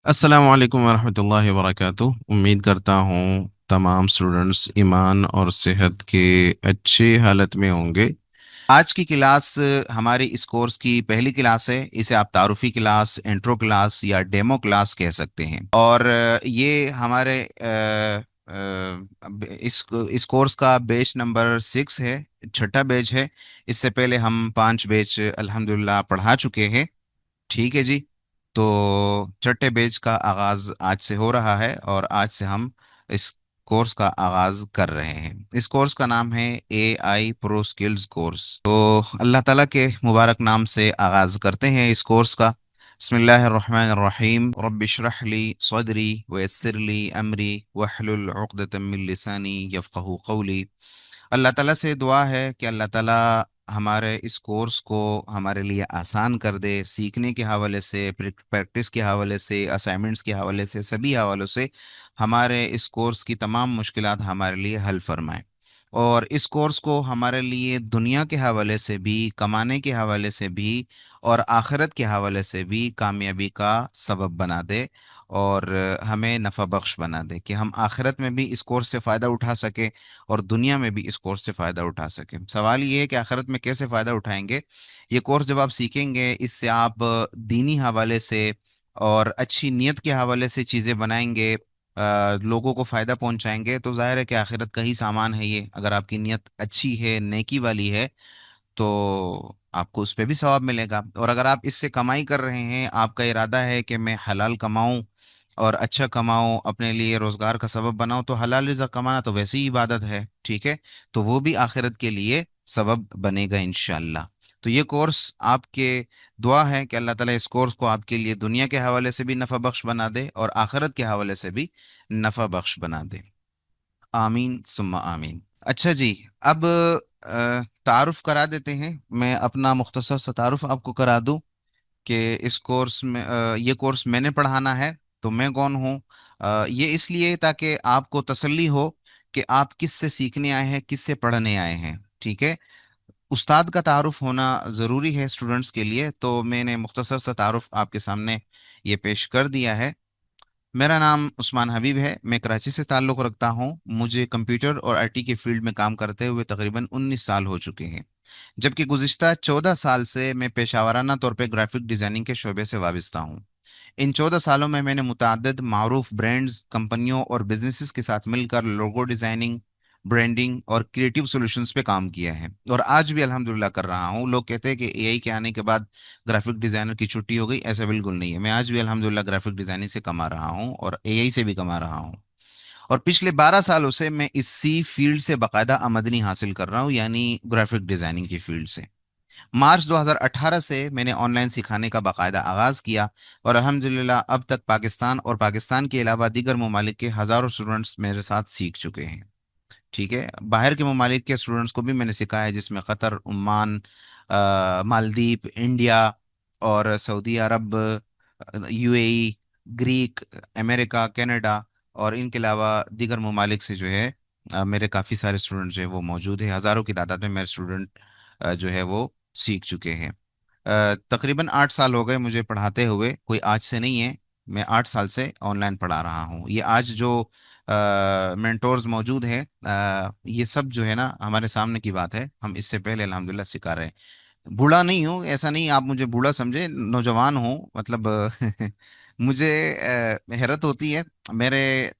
अस्सलाम वालेकुम वरहमतुल्लाहि वबरकातुह। उम्मीद करता हूँ तमाम स्टूडेंट्स ईमान और सेहत के अच्छे हालत में होंगे। आज की क्लास हमारी इस कोर्स की पहली क्लास है। इसे आप तारुफी क्लास, इंट्रो क्लास या डेमो क्लास कह सकते हैं। और ये हमारे इस कोर्स का बैच नंबर 6 है, छठा बैच है। इससे पहले हम 5 बैच अल्हम्दुलिल्लाह पढ़ा चुके हैं। ठीक है जी। तो छठे बैच का आगाज आज से हो रहा है और आज से हम इस कोर्स का आगाज कर रहे हैं। इस कोर्स का नाम है AI प्रो स्किल्स कोर्स। तो अल्लाह ताला के मुबारक नाम से आगाज करते हैं इस कोर्स का। बिस्मिल्लाहिर्रहमानिर्रहीम रब्बिशरह ली सदरी वयस्सिर ली अमरी वहलुल उक़दतम मिन लिसानी यफ़क़हू क़ौली। अल्लाह ताला से दुआ है कि अल्लाह ताला हमारे इस कोर्स को हमारे लिए आसान कर दे, सीखने के हवाले से, प्रैक्टिस के हवाले से, असाइनमेंट्स के हवाले से, सभी हवालों से हमारे इस कोर्स की तमाम मुश्किलात हमारे लिए हल फरमाए। और इस कोर्स को हमारे लिए दुनिया के हवाले से भी, कमाने के हवाले से भी और आखिरत के हवाले से भी कामयाबी का सबब बना दे। और हमें नफ़ा बख्श बना दे कि हम आखिरत में भी इस कोर्स से फ़ायदा उठा सकें और दुनिया में भी इस कोर्स से फ़ायदा उठा सकें। सवाल ये है कि आखिरत में कैसे फ़ायदा उठाएंगे। ये कोर्स जब आप सीखेंगे, इससे आप दीनी हवाले से और अच्छी नीयत के हवाले से चीज़ें बनाएंगे, लोगों को फ़ायदा पहुंचाएंगे, तो जाहिर है कि आखिरत का ही सामान है ये। अगर आपकी नीयत अच्छी है, नेकी वाली है, तो आपको उस पे भी सवाब मिलेगा। और अगर आप इससे कमाई कर रहे हैं, आपका इरादा है कि मैं हलाल कमाऊं और अच्छा कमाऊं, अपने लिए रोजगार का सबब बनाऊं, तो हलाल रिज़्क कमाना तो वैसे ही इबादत है। ठीक है। तो वो भी आखिरत के लिए सबब बनेगा इंशाअल्लाह। तो ये कोर्स आपके, दुआ है कि अल्लाह ताला इस कोर्स को आपके लिए दुनिया के हवाले से भी नफ़ा बख्श बना दे और आखिरत के हवाले से भी नफ़ा बख्श बना दे। आमीन सुम्मा आमीन। अच्छा जी। अब तारुफ करा देते हैं। मैं अपना मुख्तसर सा तारुफ आपको करा दूं कि इस कोर्स में, ये कोर्स मैंने पढ़ाना है। तो मैं कौन हूँ? ये इसलिए ताकि आपको तसल्ली हो कि आप किस से सीखने आए हैं, किस से पढ़ने आए हैं। ठीक है। उस्ताद का तारुफ होना ज़रूरी है स्टूडेंट्स के लिए, तो मैंने मुख्तसर सा तारुफ आपके सामने ये पेश कर दिया है। मेरा नाम उस्मान हबीब है। मैं कराची से ताल्लुक़ रखता हूँ। मुझे कंप्यूटर और IT के फील्ड में काम करते हुए तकरीबन 19 साल हो चुके हैं। जबकि गुज़िश्ता 14 साल से मैं पेशावराना तौर पर ग्राफिक डिज़ाइनिंग के शोबे से वाबस्ता हूँ। इन 14 सालों में मैंने मुतअद्दिद मारूफ ब्रांड्स, कंपनियों और बिजनेसेस के साथ मिलकर लोगो डिज़ाइनिंग, ब्रांडिंग और क्रिएटिव सॉल्यूशंस पे काम किया है और आज भी अल्हम्दुलिल्लाह कर रहा हूँ। लोग कहते हैं कि AI के आने के बाद ग्राफिक डिज़ाइनर की छुट्टी हो गई, ऐसा बिल्कुल नहीं है। मैं आज भी अल्हम्दुलिल्लाह ग्राफिक डिज़ाइनिंग से कमा रहा हूँ और AI से भी कमा रहा हूँ। और पिछले 12 सालों से मैं इसी फील्ड से बाकायदा आमदनी हासिल कर रहा हूँ, यानी ग्राफिक डिज़ाइनिंग की फील्ड से। मार्च 2018 से मैंने ऑनलाइन सिखाने का बाकायदा आगाज़ किया और अल्हम्दुलिल्लाह अब तक पाकिस्तान और पाकिस्तान के अलावा दीगर ममालिक के हज़ारों स्टूडेंट्स मेरे साथ सीख चुके हैं। ठीक है। बाहर के ममालिक के स्टूडेंट्स को भी मैंने सिखाया है, जिसमें कतर, ओमान, मालदीव, इंडिया और सऊदी अरब, UAE, ग्रीक, अमेरिका, कनाडा और इनके अलावा दीगर ममालिक से जो है मेरे काफ़ी सारे स्टूडेंट जो है वो मौजूद है। हज़ारों की तादाद में मेरे स्टूडेंट जो है वो सीख चुके हैं। तकरीबन 8 साल हो गए मुझे पढ़ाते हुए, कोई आज से नहीं है। मैं 8 साल से ऑनलाइन पढ़ा रहा हूँ। ये आज जो मेंटोर्स मौजूद हैं, ये सब जो है ना हमारे सामने की बात है। हम इससे पहले अल्हम्दुलिल्लाह सिखा रहे हैं। बूढ़ा नहीं हूँ, ऐसा नहीं आप मुझे बूढ़ा समझे, नौजवान हूँ मतलब। मुझे हैरत होती है, मेरे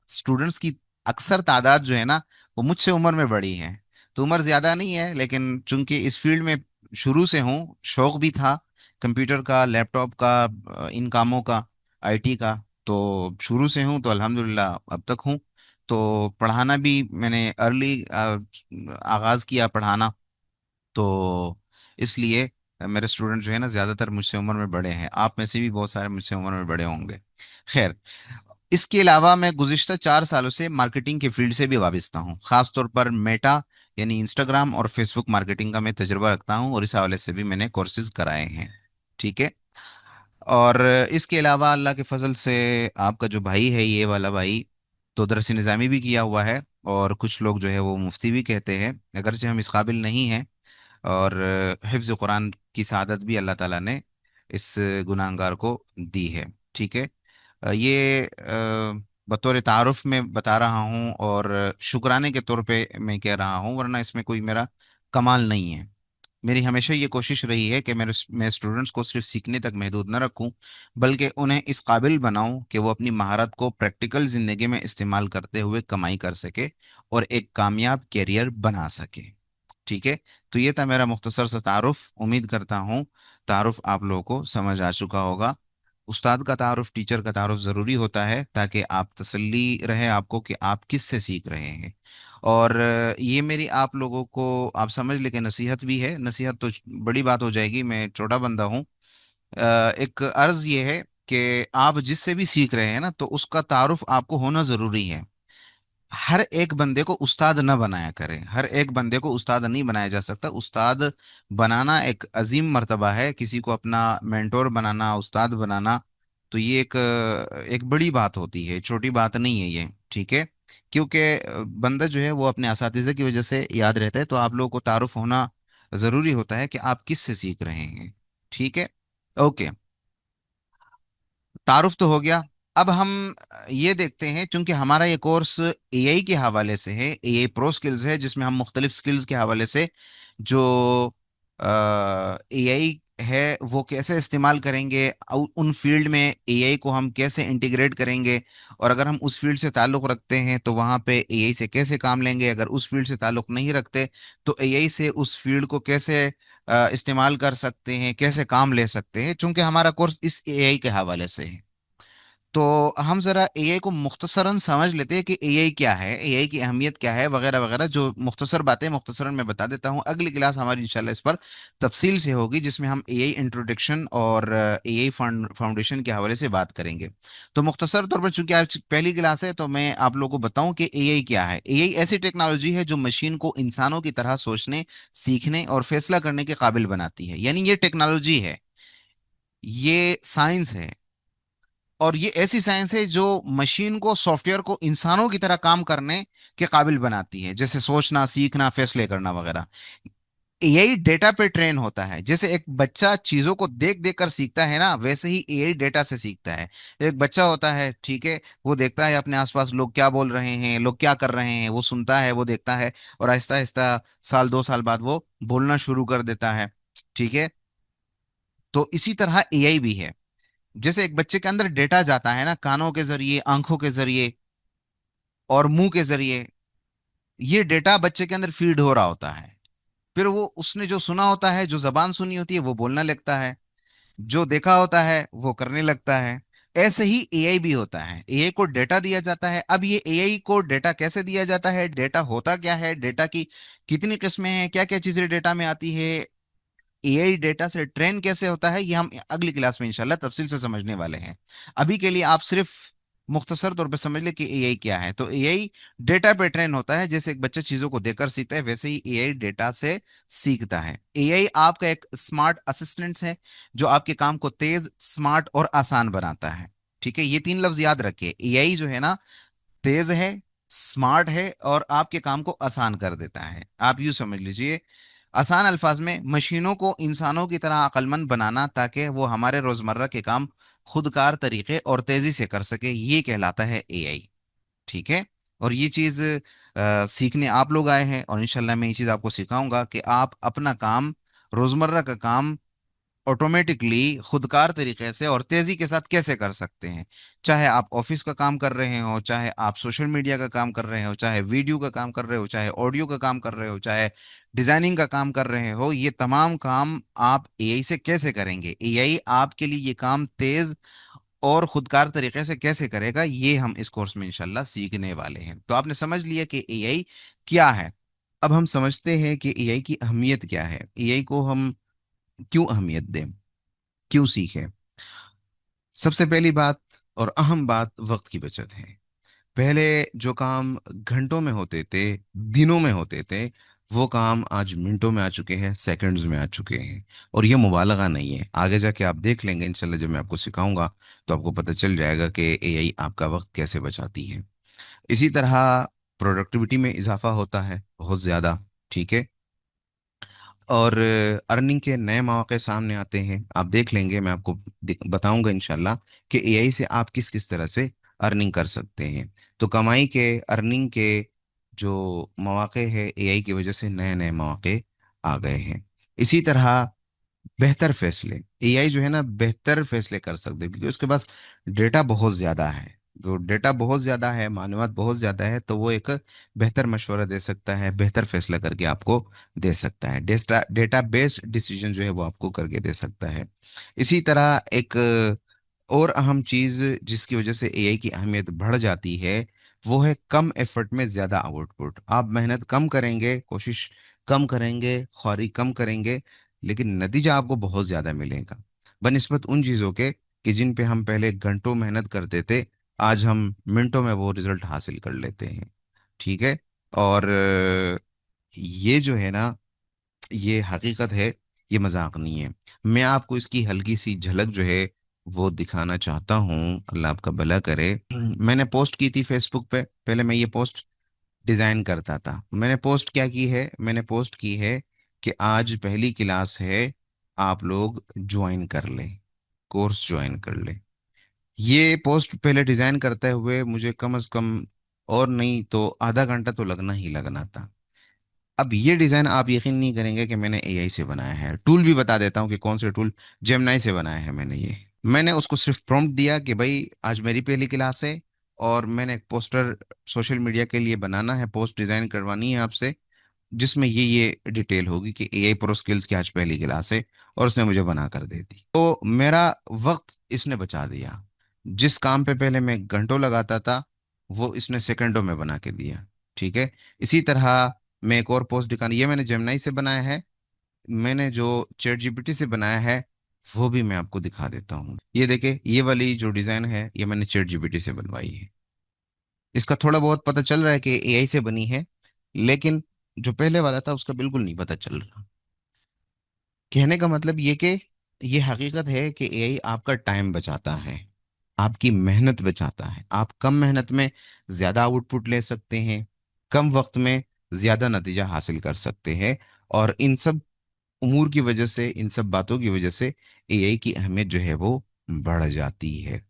स्टूडेंट्स की अक्सर तादाद जो है ना वो मुझसे उम्र में बड़ी है। तो उम्र ज्यादा नहीं है, लेकिन चूंकि इस फील्ड में शुरू से हूँ, शौक भी था कंप्यूटर का, लैपटॉप का, इन कामों का, IT का। तो शुरू से हूँ, तो अल्हम्दुलिल्लाह अब तक हूँ। तो पढ़ाना भी मैंने अर्ली आगाज किया पढ़ाना। तो इसलिए मेरे स्टूडेंट जो है ना ज़्यादातर मुझसे उम्र में बड़े हैं। आप में से भी बहुत सारे मुझसे उम्र में बड़े होंगे। खैर, इसके अलावा मैं गुज़िश्ता 4 सालों से मार्केटिंग के फील्ड से भी वाबस्ता हूँ। ख़ास तौर पर मेटा यानी इंस्टाग्राम और फेसबुक मार्केटिंग का मैं तजुर्बा रखता हूँ और इस हवाले से भी मैंने कोर्सेज कराए हैं। ठीक है। और इसके अलावा अल्लाह के फजल से आपका जो भाई है, ये वाला भाई, तो दरस निज़ामी भी किया हुआ है और कुछ लोग जो है वो मुफ्ती भी कहते हैं, अगरचे हम इस काबिल नहीं हैं। और हिफ्ज़ कुरान की सआदत भी अल्लाह ताला ने इस गुनाहगार को दी है। ठीक है। ये बतौर तारुफ में बता रहा हूँ, और शुक्राने के तौर पे मैं कह रहा हूँ, वरना इसमें कोई मेरा कमाल नहीं है। मेरी हमेशा ये कोशिश रही है कि मैं स्टूडेंट्स को सिर्फ सीखने तक महदूद न रखूं, बल्कि उन्हें इस काबिल बनाऊं कि वो अपनी महारत को प्रैक्टिकल ज़िंदगी में इस्तेमाल करते हुए कमाई कर सके और एक कामयाब कैरियर बना सके। ठीक है। तो ये था मेरा मुख्तसर सा तारुफ। उम्मीद करता हूँ तारुफ आप लोगों को समझ आ चुका होगा। उस्ताद का तारुफ, टीचर का तारुफ ज़रूरी होता है ताकि आप तसल्ली रहे आपको कि आप किस से सीख रहे हैं। और ये मेरी आप लोगों को आप समझ लें कि नसीहत भी है। नसीहत तो बड़ी बात हो जाएगी, मैं छोटा बंदा हूँ। एक अर्ज ये है कि आप जिससे भी सीख रहे हैं ना, तो उसका तारुफ आपको होना ज़रूरी है। हर एक बंदे को उस्ताद न बनाया करें, हर एक बंदे को उस्ताद नहीं बनाया जा सकता। उस्ताद बनाना एक अजीम मर्तबा है, किसी को अपना मेंटोर बनाना, उस्ताद बनाना, तो ये एक बड़ी बात होती है, छोटी बात नहीं है ये। ठीक है। क्योंकि बंदा जो है वो अपने असातिज़ा की वजह से याद रहता है। तो आप लोगों को तारुफ होना ज़रूरी होता है कि आप किस से सीख रहे हैं। ठीक है। ओके। तारुफ तो हो गया। अब हम ये देखते हैं, चूंकि हमारा ये कोर्स एआई के हवाले से है, एआई प्रो स्किल्स है, जिसमें हम मुख्तलिफ स्किल्स के हवाले से जो एआई है वो कैसे इस्तेमाल करेंगे, उन फील्ड में एआई को हम कैसे इंटीग्रेट करेंगे, और अगर हम उस फील्ड से ताल्लुक़ रखते हैं तो वहाँ पे एआई से कैसे काम लेंगे, अगर उस फील्ड से ताल्लुक़ नहीं रखते तो एआई से उस फील्ड को कैसे इस्तेमाल कर सकते हैं, कैसे काम ले सकते हैं, चूंकि हमारा कोर्स इस एआई के हवाले से है। तो हम जरा एआई को मुख्तसरन समझ लेते हैं कि एआई क्या है, एआई की अहमियत क्या है, वगैरह वगैरह, जो मुख्तसर बातें मुख्तसरन मैं बता देता हूँ। अगली क्लास हमारी इंशाल्लाह इस पर तफसील से होगी, जिसमें हम एआई इंट्रोडक्शन और एआई फाउंडेशन के हवाले से बात करेंगे। तो मुख्तसर तौर पर, चूंकि आज पहली क्लास है, तो मैं आप लोगों को बताऊं कि एआई क्या है। एआई ऐसी टेक्नोलॉजी है जो मशीन को इंसानों की तरह सोचने, सीखने और फैसला करने के काबिल बनाती है। यानी ये टेक्नोलॉजी है, ये साइंस है, और ये ऐसी साइंस है जो मशीन को, सॉफ्टवेयर को इंसानों की तरह काम करने के काबिल बनाती है, जैसे सोचना, सीखना, फैसले करना वगैरह। एआई डेटा पे ट्रेन होता है। जैसे एक बच्चा चीजों को देख देख कर सीखता है ना, वैसे ही एआई डेटा से सीखता है। एक बच्चा होता है, ठीक है, वो देखता है अपने आसपास लोग क्या बोल रहे हैं, लोग क्या कर रहे हैं, वो सुनता है, वो देखता है, और आहिस्ता आहिस्ता साल 2 साल बाद वो बोलना शुरू कर देता है। ठीक है। तो इसी तरह एआई भी है। जैसे एक बच्चे के अंदर डेटा जाता है ना, कानों के जरिए, आंखों के जरिए और मुंह के जरिए, ये डेटा बच्चे के अंदर फीड हो रहा होता है। फिर वो, उसने जो सुना होता है, जो जबान सुनी होती है, वो बोलने लगता है, जो देखा होता है वो करने लगता है। ऐसे ही एआई भी होता है। एआई को डेटा दिया जाता है। अब ये एआई को डेटा कैसे दिया जाता है, डेटा होता क्या है, डेटा की कितनी किस्में हैं, क्या क्या चीजें डेटा में आती है, एआई डेटा से ट्रेन कैसे होता है, ये हम अगली क्लास में इंशाल्लाह तफसील से समझने वाले हैं। अभी के लिए आप सिर्फ मुख्तसर तौर पे समझ ले कि एआई क्या है। तो एआई डेटा पे ट्रेन होता है। जैसे एक बच्चा चीजों को देखकर सीखता है, वैसे ही एआई डेटा से सीखता है। एआई आपका एक स्मार्ट असिस्टेंट है, जो आपके काम को तेज, स्मार्ट और आसान बनाता है। ठीक है। ये तीन लफ्ज याद रखिए। एआई जो है ना, तेज है, स्मार्ट है, और आपके काम को आसान कर देता है। आप यूं समझ लीजिए, आसान अल्फाज में, मशीनों को इंसानों की तरह अक्लमंद बनाना ताकि वो हमारे रोजमर्रा के काम खुदकार तरीके और तेजी से कर सके, ये कहलाता है एआई। ठीक है। और ये चीज सीखने आप लोग आए हैं, और इंशाल्लाह मैं ये चीज आपको सिखाऊंगा कि आप अपना काम, रोजमर्रा का काम ऑटोमेटिकली, खुदकार तरीके से और तेजी के साथ कैसे कर सकते हैं। चाहे आप ऑफिस का काम कर रहे हो, चाहे आप सोशल मीडिया का काम कर रहे हो, चाहे वीडियो का काम कर रहे हो, चाहे ऑडियो का काम कर रहे हो, चाहे डिजाइनिंग का काम कर रहे हो, ये तमाम काम आप एआई से कैसे करेंगे, एआई आपके लिए ये काम तेज और खुदकार तरीके से कैसे करेगा, ये हम इस कोर्स में इंशाल्लाह सीखने वाले हैं। तो आपने समझ लिया कि एआई क्या है। अब हम समझते हैं कि एआई की अहमियत क्या है, एआई को हम क्यों अहमियत दें, क्यों सीखें। सबसे पहली बात और अहम बात, वक्त की बचत है। पहले जो काम घंटों में होते थे, दिनों में होते थे, वो काम आज मिनटों में आ चुके हैं, सेकंड्स में आ चुके हैं। और ये मुबालगा नहीं है। आगे जाके आप देख लेंगे इंशाल्लाह, जब मैं आपको सिखाऊंगा तो आपको पता चल जाएगा कि एआई आपका वक्त कैसे बचाती है। इसी तरह प्रोडक्टिविटी में इजाफा होता है बहुत ज़्यादा। ठीक है। और अर्निंग के नए मौके सामने आते हैं, आप देख लेंगे, मैं आपको बताऊंगा इंशाल्लाह कि एआई से आप किस किस तरह से अर्निंग कर सकते हैं। तो कमाई के, अर्निंग के जो मौके हैं, एआई की वजह से नए नए मौके आ गए हैं। इसी तरह बेहतर फैसले, एआई जो है ना बेहतर फैसले कर सकते हैं, क्योंकि उसके पास डेटा बहुत ज्यादा है। जो डेटा बहुत ज्यादा है, मालूमात बहुत ज्यादा है, तो वो एक बेहतर मशवरा दे सकता है, बेहतर फैसला करके आपको दे सकता है। डेटा डेटा बेस्ड डिसीजन जो है वो आपको करके दे सकता है। इसी तरह एक और अहम चीज जिसकी वजह से एआई की अहमियत बढ़ जाती है, वो है कम एफर्ट में ज्यादा आउटपुट। आप मेहनत कम करेंगे, कोशिश कम करेंगे, ख्वारी कम करेंगे, लेकिन नतीजा आपको बहुत ज्यादा मिलेगा, बनिस्बत उन चीजों के कि जिन पे हम पहले घंटों मेहनत करते थे, आज हम मिनटों में वो रिजल्ट हासिल कर लेते हैं। ठीक है। और ये जो है ना, ये हकीकत है, ये मजाक नहीं है। मैं आपको इसकी हल्की सी झलक जो है वो दिखाना चाहता हूँ, अल्लाह आपका भला करे। मैंने पोस्ट की थी फेसबुक पे, पहले मैं ये पोस्ट डिजाइन करता था। मैंने पोस्ट क्या की है, मैंने पोस्ट की है कि आज पहली क्लास है, आप लोग ज्वाइन कर लें, कोर्स ज्वाइन कर लें। ये पोस्ट पहले डिजाइन करते हुए मुझे कम से कम और नहीं तो आधा घंटा तो लगना ही लगना था। अब ये डिजाइन आप यकीन नहीं करेंगे कि मैंने एआई से बनाया है। टूल भी बता देता हूँ कि कौन से टूल, जेमिनाई से बनाया है मैंने ये। मैंने उसको सिर्फ प्रॉम्प्ट दिया कि भाई आज मेरी पहली क्लास है और मैंने एक पोस्टर सोशल मीडिया के लिए बनाना है, पोस्ट डिजाइन करवानी है आपसे, जिसमें ये डिटेल होगी कि एआई प्रो स्किल्स की आज पहली क्लास है, और उसने मुझे बना कर दे दी। तो मेरा वक्त इसने बचा दिया। जिस काम पे पहले मैं घंटों लगाता था, वो इसने सेकंडों में बना के दिया। ठीक है। इसी तरह मैं एक और पोस्ट दिखाना, ये मैंने जेमिनाई से बनाया है। मैंने जो चैट जीपीटी से बनाया है वो भी मैं आपको दिखा देता हूँ। ये देखे, ये वाली जो डिजाइन है ये मैंने चैट जीपीटी से बनवाई है। इसका थोड़ा बहुत पता चल रहा है कि एआई से बनी है, लेकिन जो पहले वाला था उसका बिल्कुल नहीं पता चल रहा। कहने का मतलब ये कि ये हकीकत है कि एआई आपका टाइम बचाता है, आपकी मेहनत बचाता है। आप कम मेहनत में ज्यादा आउटपुट ले सकते हैं, कम वक्त में ज्यादा नतीजा हासिल कर सकते हैं। और इन सब उमूर की वजह से, इन सब बातों की वजह से एआई की अहमियत जो है वो बढ़ जाती है।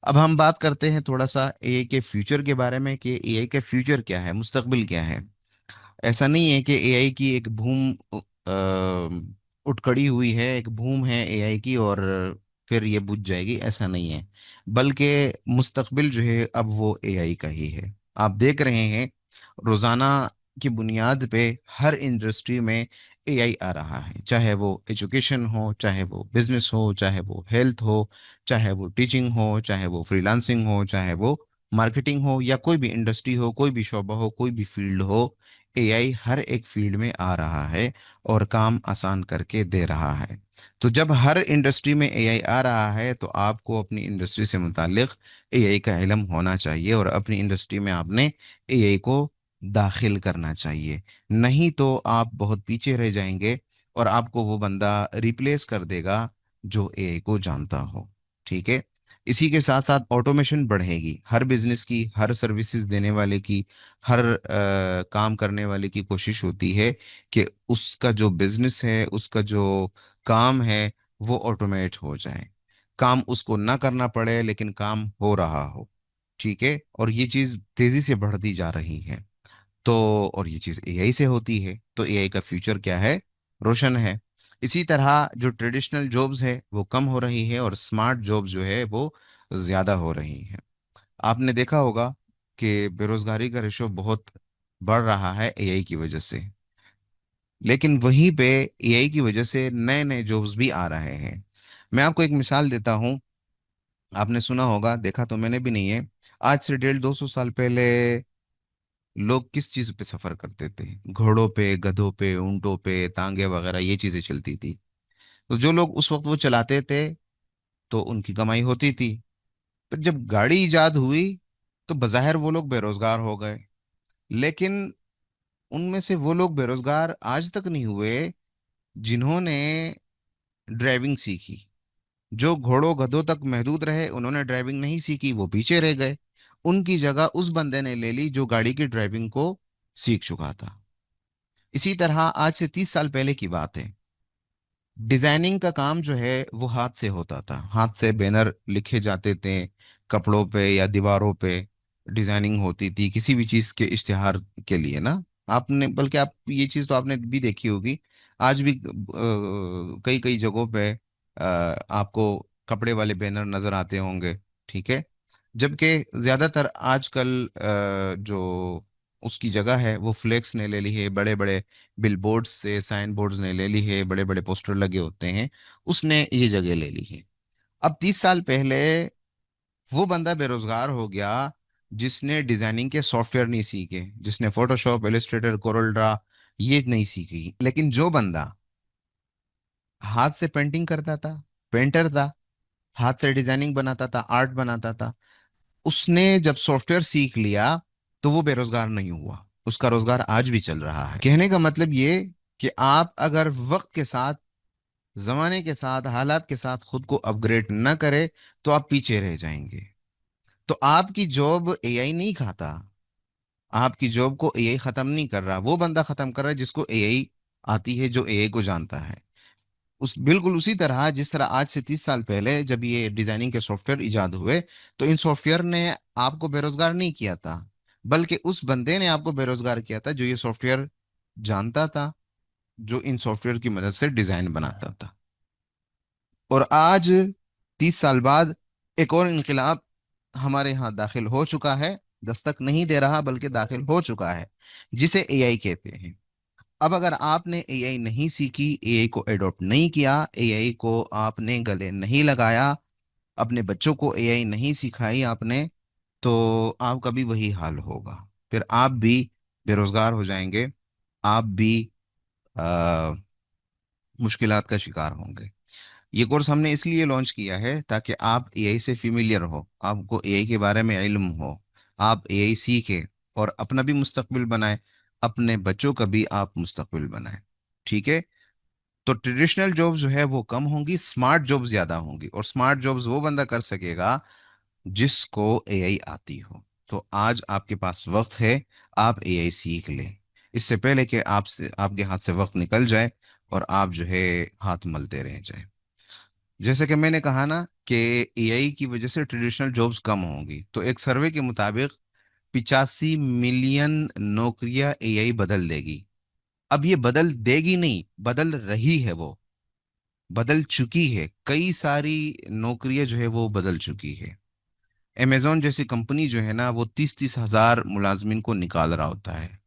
अब हम बात करते हैं थोड़ा सा एआई के फ्यूचर के बारे में कि एआई का फ्यूचर क्या है, मुस्तकबिल क्या है। ऐसा नहीं है कि एआई की एक बूम उठ खड़ी हुई है, एक बूम है एआई की और फिर ये बुझ जाएगी, ऐसा नहीं है। बल्कि मुस्तकबिल जो है अब वो एआई का ही है। आप देख रहे हैं रोजाना की बुनियाद पे हर इंडस्ट्री में एआई आ रहा है, चाहे वो एजुकेशन हो, चाहे वो बिजनेस हो, चाहे वो हेल्थ हो, चाहे वो टीचिंग हो, चाहे वो फ्रीलांसिंग हो, चाहे वो मार्केटिंग हो, या कोई भी इंडस्ट्री हो, कोई भी शोबा हो, कोई भी फील्ड हो, एआई हर एक फील्ड में आ रहा है और काम आसान करके दे रहा है। तो जब हर इंडस्ट्री में एआई आ रहा है तो आपको अपनी इंडस्ट्री से मुतालिक एआई का इल्म होना चाहिए और अपनी इंडस्ट्री में आपने एआई को दाखिल करना चाहिए। नहीं तो आप बहुत पीछे रह जाएंगे और आपको वो बंदा रिप्लेस कर देगा जो एआई को जानता हो। ठीक है। इसी के साथ साथ ऑटोमेशन बढ़ेगी, हर बिजनेस की, हर सर्विसेज देने वाले की, हर काम करने वाले की कोशिश होती है कि उसका जो बिजनेस है, उसका जो काम है, वो ऑटोमेट हो जाए, काम उसको ना करना पड़े लेकिन काम हो रहा हो। ठीक है। और ये चीज़ तेजी से बढ़ती जा रही है। तो और ये चीज़ एआई से होती है, तो एआई का फ्यूचर क्या है, रोशन है। इसी तरह जो ट्रेडिशनल जॉब्स है वो कम हो रही है और स्मार्ट जॉब्स जो है वो ज्यादा हो रही है। आपने देखा होगा कि बेरोजगारी का रेशो बहुत बढ़ रहा है एआई की वजह से, लेकिन वहीं पे एआई की वजह से नए नए जॉब्स भी आ रहे हैं। मैं आपको एक मिसाल देता हूँ। आपने सुना होगा, देखा तो मैंने भी नहीं है, आज से 150-200 साल पहले लोग किस चीज पे सफर करते थे, घोड़ों पे, गधों पे, ऊंटों पे, तांगे वगैरह ये चीजें चलती थी। तो जो लोग उस वक्त वो चलाते थे तो उनकी कमाई होती थी। पर जब गाड़ी इजाद हुई तो बज़ाहिर वो लोग बेरोजगार हो गए। लेकिन उनमें से वो लोग बेरोजगार आज तक नहीं हुए जिन्होंने ड्राइविंग सीखी। जो घोड़ों गधों तक महदूद रहे, उन्होंने ड्राइविंग नहीं सीखी, वो पीछे रह गए। उनकी जगह उस बंदे ने ले ली जो गाड़ी की ड्राइविंग को सीख चुका था। इसी तरह आज से 30 साल पहले की बात है, डिजाइनिंग का काम जो है वो हाथ से होता था। हाथ से बैनर लिखे जाते थे, कपड़ों पे या दीवारों पे डिजाइनिंग होती थी किसी भी चीज के इश्तिहार के लिए ना। आपने, बल्कि आप ये चीज तो आपने भी देखी होगी, आज भी कई कई जगहों पे आपको कपड़े वाले बैनर नजर आते होंगे। ठीक है। जबकि ज्यादातर आजकल जो उसकी जगह है वो फ्लेक्स ने ले ली है, बड़े बड़े बिल बोर्ड्स से साइन बोर्ड्स ने ले ली है, बड़े बड़े पोस्टर लगे होते हैं, उसने ये जगह ले ली है। अब 30 साल पहले वो बंदा बेरोजगार हो गया जिसने डिजाइनिंग के सॉफ्टवेयर नहीं सीखे, जिसने फोटोशॉप, इलस्ट्रेटर, कोरल ड्रा ये नहीं सीखी। लेकिन जो बंदा हाथ से पेंटिंग करता था, पेंटर था, हाथ से डिजाइनिंग बनाता था, आर्ट बनाता था, उसने जब सॉफ्टवेयर सीख लिया तो वो बेरोजगार नहीं हुआ, उसका रोजगार आज भी चल रहा है। कहने का मतलब ये कि आप अगर वक्त के साथ, जमाने के साथ, हालात के साथ खुद को अपग्रेड न करें तो आप पीछे रह जाएंगे। तो आपकी जॉब एआई नहीं खाता, आपकी जॉब को एआई खत्म नहीं कर रहा, वो बंदा खत्म कर रहा है जिसको एआई आती है, जो एआई को जानता है। उस बिल्कुल उसी तरह जिस तरह आज से 30 साल पहले जब ये डिजाइनिंग के सॉफ्टवेयर इजाद हुए, तो इन सॉफ्टवेयर ने आपको बेरोजगार नहीं किया था, बल्कि उस बंदे ने आपको बेरोजगार किया था जो ये सॉफ्टवेयर जानता था, जो इन सॉफ्टवेयर की मदद से डिजाइन बनाता था। और आज 30 साल बाद एक और इनकलाब हमारे यहाँ दाखिल हो चुका है, दस्तक नहीं दे रहा बल्कि दाखिल हो चुका है, जिसे एआई कहते हैं। अब अगर आपने एआई नहीं सीखी, एआई को एडॉप्ट नहीं किया, एआई को आपने गले नहीं लगाया, अपने बच्चों को एआई नहीं सिखाई आपने, तो आपका भी वही हाल होगा। फिर आप भी बेरोजगार हो जाएंगे, आप भी आ, मुश्किलात का शिकार होंगे। ये कोर्स हमने इसलिए लॉन्च किया है ताकि आप एआई से फेमिलियर हो, आपको एआई के बारे में इल्म हो, आप एआई सीखें और अपना भी मुस्तकबिल बनाएं, अपने बच्चों का भी आप मुस्तकबिल बनाएं। ठीक है। तो ट्रेडिशनल जॉब्स जो है वो कम होंगी, स्मार्ट जॉब्स ज्यादा होंगी, और स्मार्ट जॉब्स वो बंदा कर सकेगा जिसको एआई आती हो। तो आज आपके पास वक्त है, आप एआई सीख लें, इससे पहले कि आपसे, आपके हाथ से वक्त निकल जाए और आप जो है हाथ मलते रह जाए। जैसे कि मैंने कहा ना कि एआई की वजह से ट्रेडिशनल जॉब्स कम होंगी, तो एक सर्वे के मुताबिक 85 मिलियन नौकरियां एआई बदल देगी। अब ये बदल देगी नहीं, बदल रही है, वो बदल चुकी है, कई सारी नौकरियां जो है वो बदल चुकी है। अमेजोन जैसी कंपनी जो है ना, वो 30-30 हजार मुलाजमिन को निकाल रहा होता है।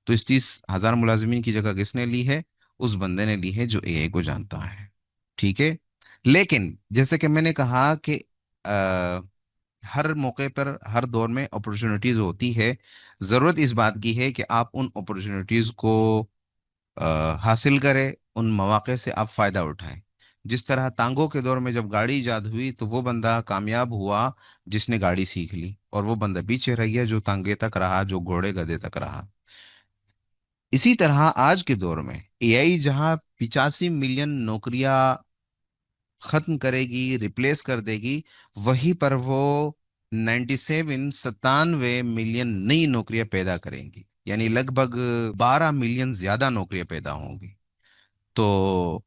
तो इस 30 हजार मुलाजमिन की जगह किसने ली है? उस बंदे ने ली है जो एआई को जानता है। ठीक है। लेकिन जैसे कि मैंने कहा कि आ, हर मौके पर, हर दौर में अपॉर्चुनिटीज होती है। जरूरत इस बात की है कि आप उन अपॉर्चुनिटीज को हासिल करें, उन मौके से आप फायदा उठाएं। जिस तरह तांगों के दौर में जब गाड़ी इजाद हुई तो वो बंदा कामयाब हुआ जिसने गाड़ी सीख ली, और वो बंदा पीछे रह गया जो तांगे तक रहा, जो घोड़े गधे तक रहा। इसी तरह आज के दौर में एआई जहां 85 मिलियन नौकरियां खत्म करेगी, रिप्लेस कर देगी, वहीं पर वो 97 97 मिलियन नई नौकरियां पैदा करेंगी, यानी लगभग 12 मिलियन ज्यादा नौकरियां पैदा होंगी। तो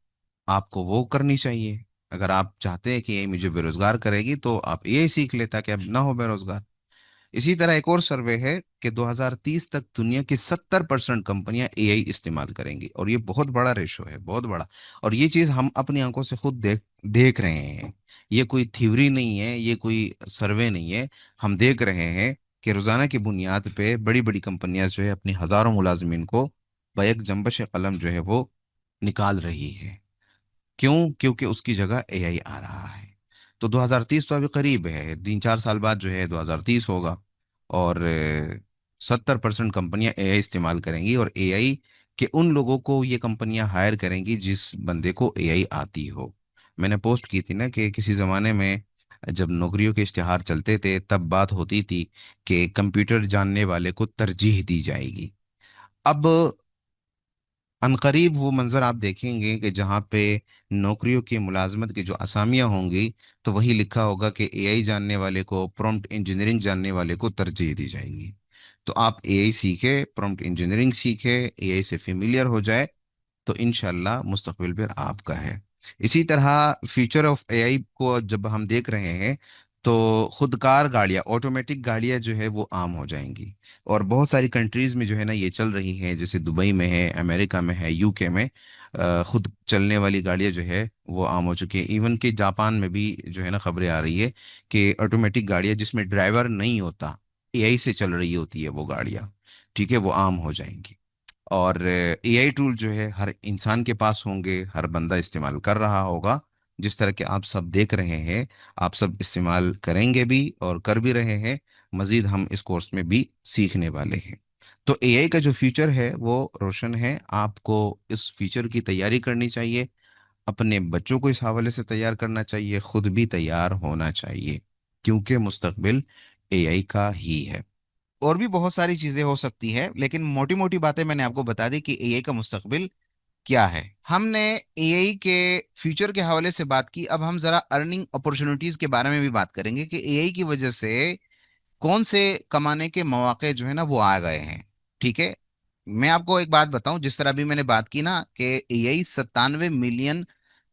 आपको वो करनी चाहिए। अगर आप चाहते हैं कि ये मुझे बेरोजगार करेगी तो आप ये सीख ले ताकि अब ना हो बेरोजगार। इसी तरह एक और सर्वे है कि 2030 तक दुनिया की 70% कंपनियां एआई इस्तेमाल करेंगी, और ये बहुत बड़ा रेशो है, बहुत बड़ा। और ये चीज हम अपनी आंखों से खुद देख देख रहे हैं। ये कोई थ्योरी नहीं है, ये कोई सर्वे नहीं है, हम देख रहे हैं कि रोजाना की बुनियाद पे बड़ी बड़ी कंपनियां जो है अपनी हजारों मुलाजमीन को बैक जंबश कलम जो है वो निकाल रही है। क्यों? क्योंकि उसकी जगह एआई आ रहा है। तो 2030 तो अभी करीब है, 3-4 साल बाद जो है 2030 होगा, और 70% कंपनियां एआई इस्तेमाल करेंगी, और एआई के उन लोगों को ये कंपनियां हायर करेंगी जिस बंदे को एआई आती हो। मैंने पोस्ट की थी ना कि किसी ज़माने में जब नौकरियों के इश्तिहार चलते थे तब बात होती थी कि कंप्यूटर जानने वाले को तरजीह दी जाएगी। अब अनकरीब वो मंजर आप देखेंगे कि जहाँ पे नौकरियों की मुलाजमत की जो असामियाँ होंगी, तो वही लिखा होगा कि एआई जानने वाले को, प्रॉम्प्ट इंजीनियरिंग जानने वाले को तरजीह दी जाएगी। तो आप एआई सीखे, प्रॉम्प्ट इंजीनियरिंग सीखे, एआई से फेमिलियर हो जाए, तो इंशाल्लाह मुस्तकबिल फिर आपका है। इसी तरह फ्यूचर ऑफ एआई को जब हम देख रहे हैं, तो खुदकार गाड़ियाँ, ऑटोमेटिक गाड़ियाँ जो है वो आम हो जाएंगी। और बहुत सारी कंट्रीज में जो है ना ये चल रही हैं, जैसे दुबई में है, अमेरिका में है, यूके में खुद चलने वाली गाड़ियाँ जो है वो आम हो चुकी हैं। इवन कि जापान में भी जो है ना खबरें आ रही है कि ऑटोमेटिक गाड़ियाँ जिसमें ड्राइवर नहीं होता, एआई से चल रही होती है वो गाड़ियाँ, ठीक है, वो आम हो जाएंगी। और एआई टूल जो है हर इंसान के पास होंगे, हर बंदा इस्तेमाल कर रहा होगा। जिस तरह के आप सब देख रहे हैं, आप सब इस्तेमाल करेंगे भी और कर भी रहे हैं। मजीद हम इस कोर्स में भी सीखने वाले हैं। तो एआई का जो फ्यूचर है वो रोशन है। आपको इस फ्यूचर की तैयारी करनी चाहिए, अपने बच्चों को इस हवाले से तैयार करना चाहिए, खुद भी तैयार होना चाहिए, क्योंकि मुस्तकबिल एआई का ही है। और भी बहुत सारी चीजें हो सकती है, लेकिन मोटी मोटी बातें मैंने आपको बता दी कि एआई का मुस्तकबिल क्या है। हमने एआई के फ्यूचर के हवाले से बात की, अब हम जरा अर्निंग अपॉर्चुनिटीज के बारे में भी बात करेंगे कि एआई की वजह से कौन से कमाने के मौके जो है ना वो आ गए हैं। ठीक है, मैं आपको एक बात बताऊं, जिस तरह अभी मैंने बात की ना कि एआई 97 मिलियन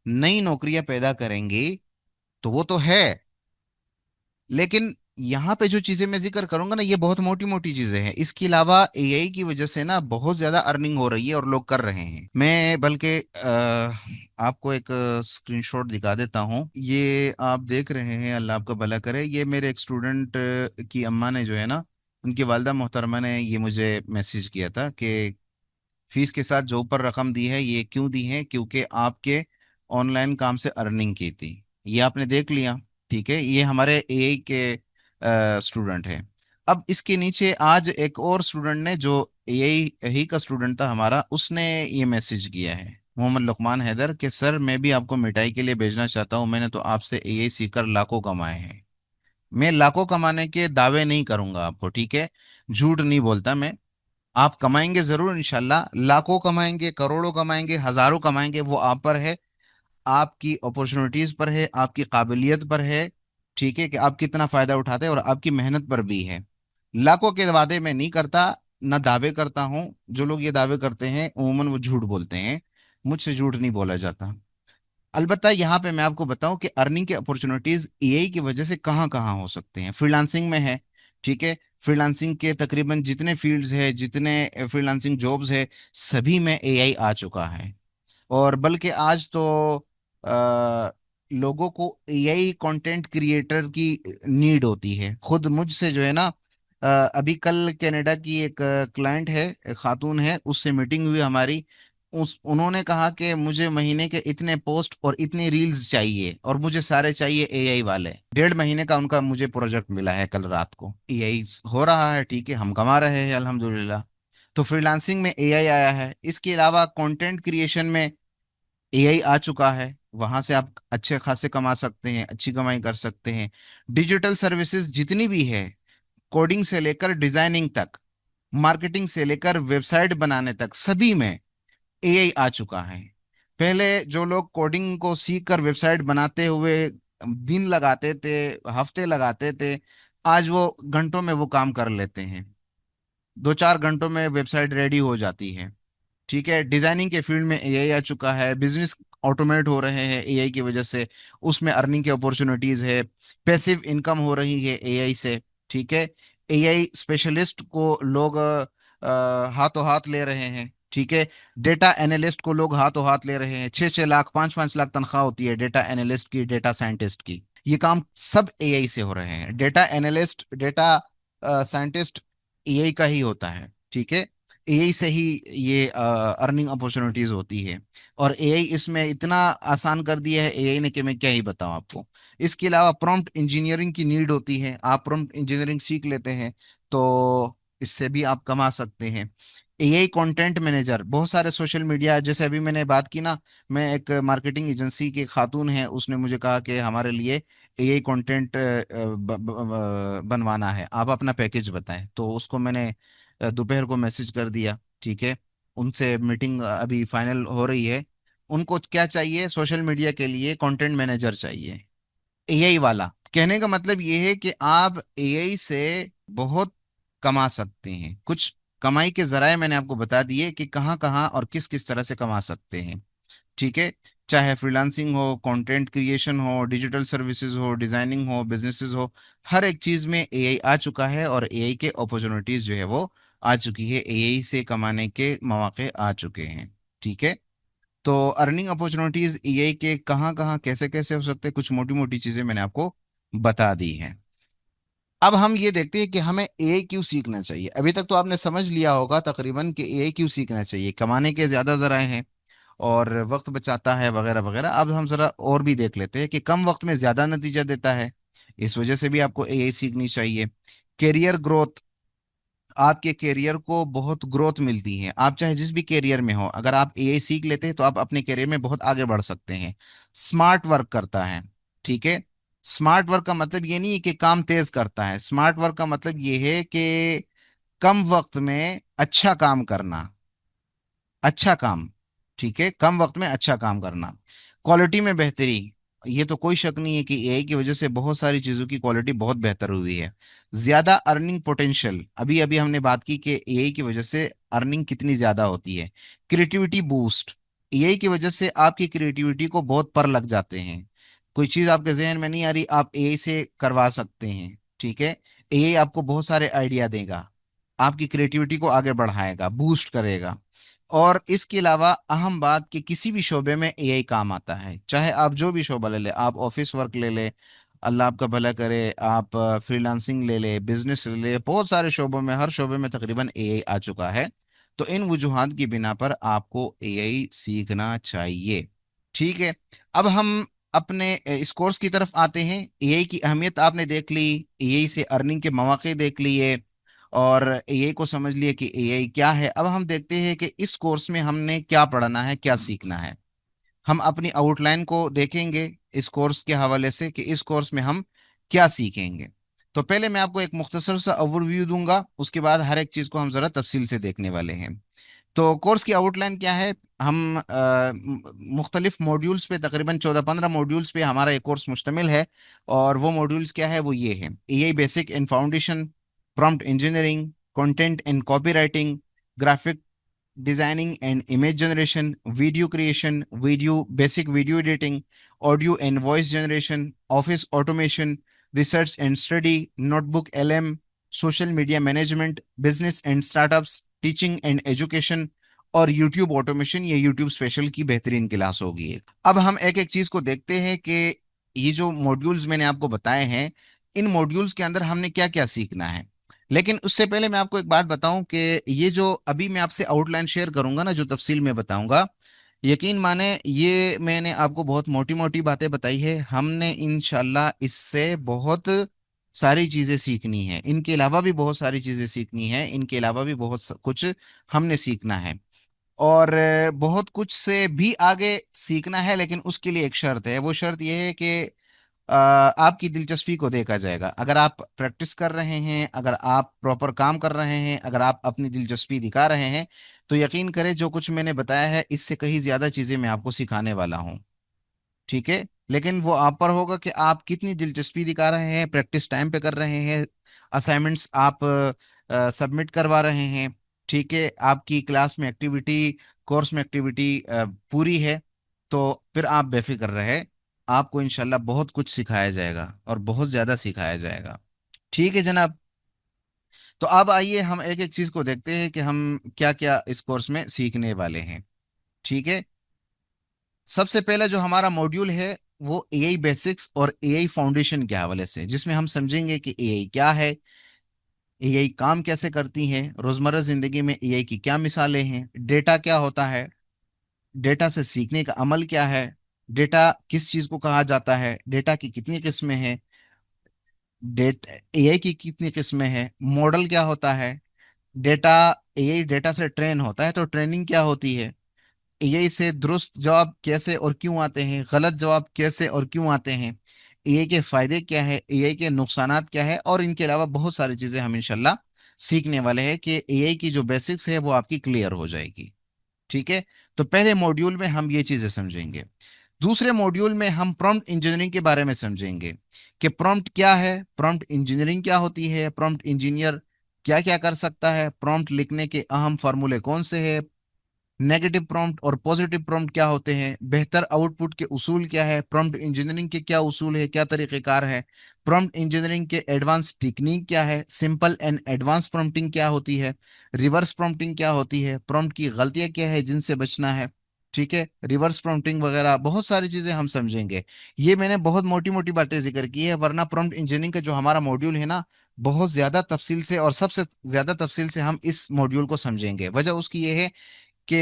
नई नौकरियां पैदा करेंगी, तो वो तो है, लेकिन यहाँ पे जो चीजें मैं जिक्र करूंगा ना ये बहुत मोटी मोटी चीजें हैं। इसके अलावा एआई की वजह से ना बहुत ज्यादा अर्निंग हो रही है और लोग कर रहे हैं। मैं बल्कि आपको एक स्क्रीनशॉट दिखा देता हूँ। ये आप देख रहे हैं, अल्लाह आपका भला करे, ये मेरे एक स्टूडेंट की अम्मा ने जो है ना, उनकी वालदा मोहतरमा ने ये मुझे मैसेज किया था कि फीस के साथ जो ऊपर रकम दी है ये क्यों दी है, क्योंकि आपके ऑनलाइन काम से अर्निंग की थी। ये आपने देख लिया, ठीक है, ये हमारे एआई के स्टूडेंट हैं। अब इसके नीचे आज एक और स्टूडेंट ने, जो एआई ही का स्टूडेंट था हमारा, उसने ये मैसेज किया है, मोहम्मद लुकमान हैदर, के सर मैं भी आपको मिठाई के लिए भेजना चाहता हूँ, मैंने तो आपसे एआई सीखकर लाखों कमाए हैं। मैं लाखों कमाने के दावे नहीं करूंगा आपको, ठीक है, झूठ नहीं बोलता मैं। आप कमाएंगे जरूर इंशाल्लाह, लाखों कमाएंगे, करोड़ों कमाएंगे, हजारों कमाएंगे, वो आप पर है, आपकी अपॉर्चुनिटीज पर है, आपकी काबिलियत पर है। ठीक है, कि आप कितना फायदा उठाते हैं, और आपकी मेहनत पर भी है। लाखों के वादे मैं नहीं करता, ना दावे करता हूं। जो लोग ये दावे करते हैं उमूमन वो झूठ बोलते हैं, मुझसे झूठ नहीं बोला जाता। अलबत्ता यहाँ पे मैं आपको बताऊं कि अर्निंग के अपॉर्चुनिटीज एआई की वजह से कहाँ कहाँ हो सकते हैं। फ्रीलांसिंग में है, ठीक है, फ्रीलांसिंग के तकरीबन जितने फील्ड्स है, जितने फ्रीलांसिंग जॉब्स है, सभी में एआई आ चुका है। और बल्कि आज तो आ, लोगों को एआई कंटेंट क्रिएटर की नीड होती है। खुद मुझसे जो है ना, अभी कल कनाडा की एक क्लाइंट है, एक खातून है, उससे मीटिंग हुई हमारी। उस उन्होंने कहा कि मुझे महीने के इतने पोस्ट और इतने रील्स चाहिए, और मुझे सारे चाहिए एआई वाले। 1.5 महीने का उनका मुझे प्रोजेक्ट मिला है कल रात को। एआई हो रहा है, ठीक है, हम कमा रहे हैं अल्हम्दुलिल्लाह। तो फ्रीलांसिंग में एआई आया है, इसके अलावा कंटेंट क्रिएशन में एआई आ चुका है, वहां से आप अच्छे खासे कमा सकते हैं, अच्छी कमाई कर सकते हैं। डिजिटल सर्विसेज जितनी भी है, कोडिंग से लेकर डिजाइनिंग तक, मार्केटिंग से लेकर वेबसाइट बनाने तक, सभी में एआई आ चुका है। पहले जो लोग कोडिंग को सीख कर वेबसाइट बनाते हुए दिन लगाते थे, हफ्ते लगाते थे, आज वो घंटों में वो काम कर लेते हैं। 2-4 घंटों में वेबसाइट रेडी हो जाती है। ठीक है, डिजाइनिंग के फील्ड में एआई आ चुका है, बिजनेस ऑटोमेट हो रहे हैं एआई की वजह से, उसमें अर्निंग की अपॉर्चुनिटीज है, पैसिव इनकम हो रही है एआई से। ठीक है, एआई स्पेशलिस्ट को लोग हाथों हाथ ले रहे हैं। ठीक है, डेटा एनालिस्ट को लोग हाथों हाथ ले रहे हैं, 6-6 लाख 5-5 लाख तनख्वाह होती है डेटा एनालिस्ट की, डेटा साइंटिस्ट की। ये काम सब एआई से हो रहे हैं। Data analyst, data scientist AI का ही होता है, ठीक है, एआई से ही ये अर्निंग अपॉर्चुनिटीज होती है। और एआई इसमें इतना आसान कर दिया है एआई ने कि मैं क्या ही बताऊं आपको। इसके अलावा प्रॉम्प्ट इंजीनियरिंग की नीड होती है, आप प्रॉम्प्ट इंजीनियरिंग सीख लेते हैं तो इससे भी आप कमा सकते हैं। एआई कंटेंट मैनेजर, बहुत सारे सोशल मीडिया, जैसे अभी मैंने बात की ना, मैं एक मार्केटिंग एजेंसी की खातून है, उसने मुझे कहा कि हमारे लिए एआई कंटेंट बनवाना है, आप अपना पैकेज बताएं। तो उसको मैंने दोपहर को मैसेज कर दिया, ठीक है, उनसे मीटिंग अभी फाइनल हो रही है। उनको क्या चाहिए, सोशल मीडिया के लिए कंटेंट मैनेजर चाहिए, एआई वाला। कहने का मतलब ये है कि आप एआई से बहुत कमा सकते हैं। कुछ कमाई के जराए मैंने आपको बता दिए कि कहाँ कहाँ और किस किस तरह से कमा सकते हैं। ठीक है। चाहे फ्रीलांसिंग हो, कंटेंट क्रिएशन हो, डिजिटल सर्विसेज हो, डिजाइनिंग हो, बिजनेसेस हो, हर एक चीज में एआई आ चुका है और एआई के अपॉर्चुनिटीज जो है वो आ चुकी है, एआई से कमाने के मौके आ चुके हैं। ठीक है। तो अर्निंग अपॉर्चुनिटीज एआई के कहाँ कहाँ कैसे कैसे हो सकते हैं, कुछ मोटी मोटी चीजें मैंने आपको बता दी हैं। अब हम ये देखते हैं कि हमें एआई क्यों सीखना चाहिए। अभी तक तो आपने समझ लिया होगा तकरीबन कि एआई क्यों सीखना चाहिए, कमाने के ज्यादा जराए हैं और वक्त बचाता है वगैरह वगैरह। अब हम जरा और भी देख लेते हैं कि कम वक्त में ज्यादा नतीजा देता है, इस वजह से भी आपको एआई सीखनी चाहिए। करियर ग्रोथ, आपके करियर को बहुत ग्रोथ मिलती है। आप चाहे जिस भी करियर में हो, अगर आप एआई सीख लेते हैं तो आप अपने करियर में बहुत आगे बढ़ सकते हैं। स्मार्ट वर्क करता है। ठीक है। स्मार्ट वर्क का मतलब ये नहीं है कि काम तेज करता है, स्मार्ट वर्क का मतलब ये है कि कम वक्त में अच्छा काम करना, अच्छा काम। ठीक है, कम वक्त में अच्छा काम करना। क्वालिटी में बेहतरी, ये तो कोई शक नहीं है कि एआई की वजह से बहुत सारी चीजों की क्वालिटी बहुत बेहतर हुई है। ज्यादा अर्निंग पोटेंशियल, अभी अभी हमने बात की कि एआई की वजह से अर्निंग कितनी ज्यादा होती है। क्रिएटिविटी बूस्ट, एआई की वजह से आपकी क्रिएटिविटी को बहुत पर लग जाते हैं। कोई चीज आपके जहन में नहीं आ रही, आप एआई से करवा सकते हैं। ठीक है। एआई आपको बहुत सारे आइडिया देगा, आपकी क्रिएटिविटी को आगे बढ़ाएगा, बूस्ट करेगा। और इसके अलावा अहम बात कि किसी भी शोबे में एआई काम आता है, चाहे आप जो भी शोबा ले ले, आप ऑफिस वर्क ले ले, अल्लाह आपका भला करे, आप फ्रीलांसिंग ले ले, बिजनेस ले ले, बहुत सारे शोबों में, हर शोबे में तकरीबन एआई आ चुका है। तो इन वजूहात की बिना पर आपको एआई सीखना चाहिए। ठीक है। अब हम अपने इस कोर्स की तरफ आते हैं। एआई की अहमियत आपने देख ली, एआई से अर्निंग के मौके देख लिए, और एआई को समझ लिए कि एआई क्या है। अब हम देखते हैं कि इस कोर्स में हमने क्या पढ़ना है, क्या सीखना है। हम अपनी आउटलाइन को देखेंगे इस कोर्स के हवाले से कि इस कोर्स में हम क्या सीखेंगे। तो पहले मैं आपको एक मुख्तसर सा ओवरव्यू दूंगा, उसके बाद हर एक चीज को हम जरा तफसील से देखने वाले हैं। तो कोर्स की आउटलाइन क्या है, हम मुख्तलिफ मॉड्यूल्स पे, तकरीबन 14-15 मॉड्यूल्स पे हमारा ये कोर्स मुश्तमिल है। और वो मॉड्यूल्स क्या है, वो ये है: AI basic and foundation, prompt engineering, content and copywriting, graphic designing and image generation, video creation, video basic video editing, audio and voice generation, office automation, research and study, notebook LM, social media management, business and startups, teaching and education, और YouTube automation. ये YouTube special की बेहतरीन class होगी। अब हम एक एक चीज को देखते हैं कि ये जो मॉड्यूल्स मैंने आपको बताए हैं, इन मॉड्यूल्स के अंदर हमने क्या क्या सीखना है। लेकिन उससे पहले मैं आपको एक बात बताऊं कि ये जो अभी मैं आपसे आउटलाइन शेयर करूंगा ना, जो तफसील में बताऊंगा, यकीन माने ये मैंने आपको बहुत मोटी मोटी बातें बताई है, हमने इंशाल्लाह इससे बहुत सारी चीजें सीखनी है। इनके अलावा भी बहुत सारी चीजें सीखनी है, इनके अलावा भी बहुत कुछ हमने सीखना है। और बहुत कुछ से भी आगे सीखना है, लेकिन उसके लिए एक शर्त है। वो शर्त यह है कि आपकी दिलचस्पी को देखा जाएगा। अगर आप प्रैक्टिस कर रहे हैं, अगर आप प्रॉपर काम कर रहे हैं, अगर आप अपनी दिलचस्पी दिखा रहे हैं, तो यकीन करें जो कुछ मैंने बताया है इससे कहीं ज्यादा चीजें मैं आपको सिखाने वाला हूँ। ठीक है। लेकिन वो आप पर होगा कि आप कितनी दिलचस्पी दिखा रहे हैं, प्रैक्टिस टाइम पे कर रहे हैं, असाइनमेंट्स आप सबमिट करवा रहे हैं। ठीक है, आपकी क्लास में एक्टिविटी, कोर्स में एक्टिविटी पूरी है, तो फिर आप बेफिक्र रहे, आपको इंशाल्लाह बहुत कुछ सिखाया जाएगा और बहुत ज़्यादा सिखाया जाएगा। ठीक है जनाब। तो अब आइए हम एक एक चीज़ को देखते हैं कि हम क्या क्या इस कोर्स में सीखने वाले हैं। ठीक है। सबसे पहला जो हमारा मॉड्यूल है वो एआई बेसिक्स और एआई फाउंडेशन के हवाले से, जिसमें हम समझेंगे कि एआई क्या है, एआई काम कैसे करती है, रोजमर्रा जिंदगी में एआई की क्या मिसालें हैं, डेटा क्या होता है, डेटा से सीखने का अमल क्या है, डेटा किस चीज को कहा जाता है, डेटा की कितनी किस्में हैं, डेट एआई की कितनी किस्में हैं, मॉडल क्या होता है, डेटा, एआई डेटा से ट्रेन होता है तो ट्रेनिंग क्या होती है, एआई से दुरुस्त जवाब कैसे और क्यों आते हैं, गलत जवाब कैसे और क्यों आते हैं, एआई के फायदे क्या है, एआई के नुकसानात क्या है, और इनके अलावा बहुत सारी चीजें हम इंशाल्लाह सीखने वाले हैं कि एआई की जो बेसिक्स है वो आपकी क्लियर हो जाएगी। ठीक है। तो पहले मॉड्यूल में हम ये चीजें समझेंगे। दूसरे मॉड्यूल में हम प्रॉम्प्ट इंजीनियरिंग के बारे में समझेंगे कि प्रॉम्प्ट क्या है, प्रॉम्प्ट इंजीनियरिंग क्या होती है, प्रॉम्प्ट इंजीनियर क्या क्या कर सकता है, प्रॉम्प्ट लिखने के अहम फार्मूले कौन से हैं, नेगेटिव प्रॉम्प्ट और पॉजिटिव प्रॉम्प्ट क्या होते हैं, बेहतर आउटपुट के उसूल क्या है, प्रॉम्प्ट इंजीनियरिंग के क्या उसूल है, क्या तरीक़ेकार है, प्रॉम्प्ट इंजीनियरिंग के एडवांस टेक्निक क्या है, सिंपल एंड एडवांस प्रॉम्प्टिंग क्या होती है, रिवर्स प्रॉम्प्टिंग क्या होती है, प्रॉम्प्ट की गलतियां क्या है जिनसे बचना है। ठीक है, रिवर्स प्रॉम्प्टिंग वगैरह बहुत सारी चीजें हम समझेंगे। ये मैंने बहुत मोटी मोटी बातें जिक्र की है, वरना प्रॉम्प्ट इंजीनियरिंग का जो हमारा मॉड्यूल है ना, बहुत ज्यादा तफसील से और सबसे ज्यादा तफसील से हम इस मॉड्यूल को समझेंगे। वजह उसकी ये है कि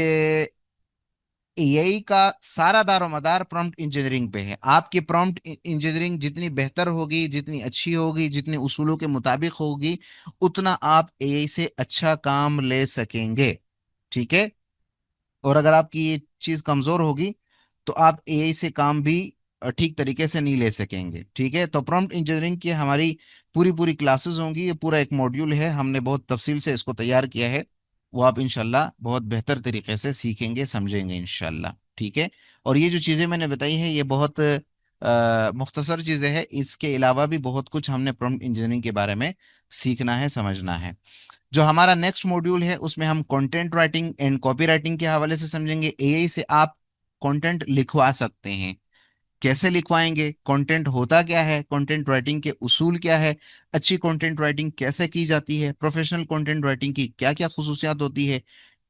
एआई का सारा दारोमदार प्रॉम्प्ट इंजीनियरिंग पे है। आपकी प्रॉम्प्ट इंजीनियरिंग जितनी बेहतर होगी, जितनी अच्छी होगी, जितनी उसूलों के मुताबिक होगी, उतना आप एआई से अच्छा काम ले सकेंगे। ठीक है, और अगर आपकी ये चीज कमजोर होगी तो आप एआई से काम भी ठीक तरीके से नहीं ले सकेंगे। ठीक है, तो प्रॉम्प्ट इंजीनियरिंग की हमारी पूरी पूरी क्लासेस होंगी, ये पूरा एक मॉड्यूल है, हमने बहुत तफसील से इसको तैयार किया है। वो आप इंशाल्लाह बहुत बेहतर तरीके से सीखेंगे, समझेंगे इंशाल्लाह। ठीक है, और ये जो चीज़ें मैंने बताई हैं ये बहुत मुख्तसर चीज़ें हैं, इसके अलावा भी बहुत कुछ हमने प्रॉम्प्ट इंजीनियरिंग के बारे में सीखना है, समझना है। जो हमारा नेक्स्ट मॉड्यूल है उसमें हम content writing and copy writing के हवाले से समझेंगे। एआई से आप कंटेंट लिखवा सकते हैं, कैसे लिखवाएंगे, कंटेंट होता क्या है, कंटेंट राइटिंग के उसूल क्या है, अच्छी कंटेंट राइटिंग कैसे की जाती है, प्रोफेशनल कंटेंट राइटिंग की क्या क्या खसूसियात होती है,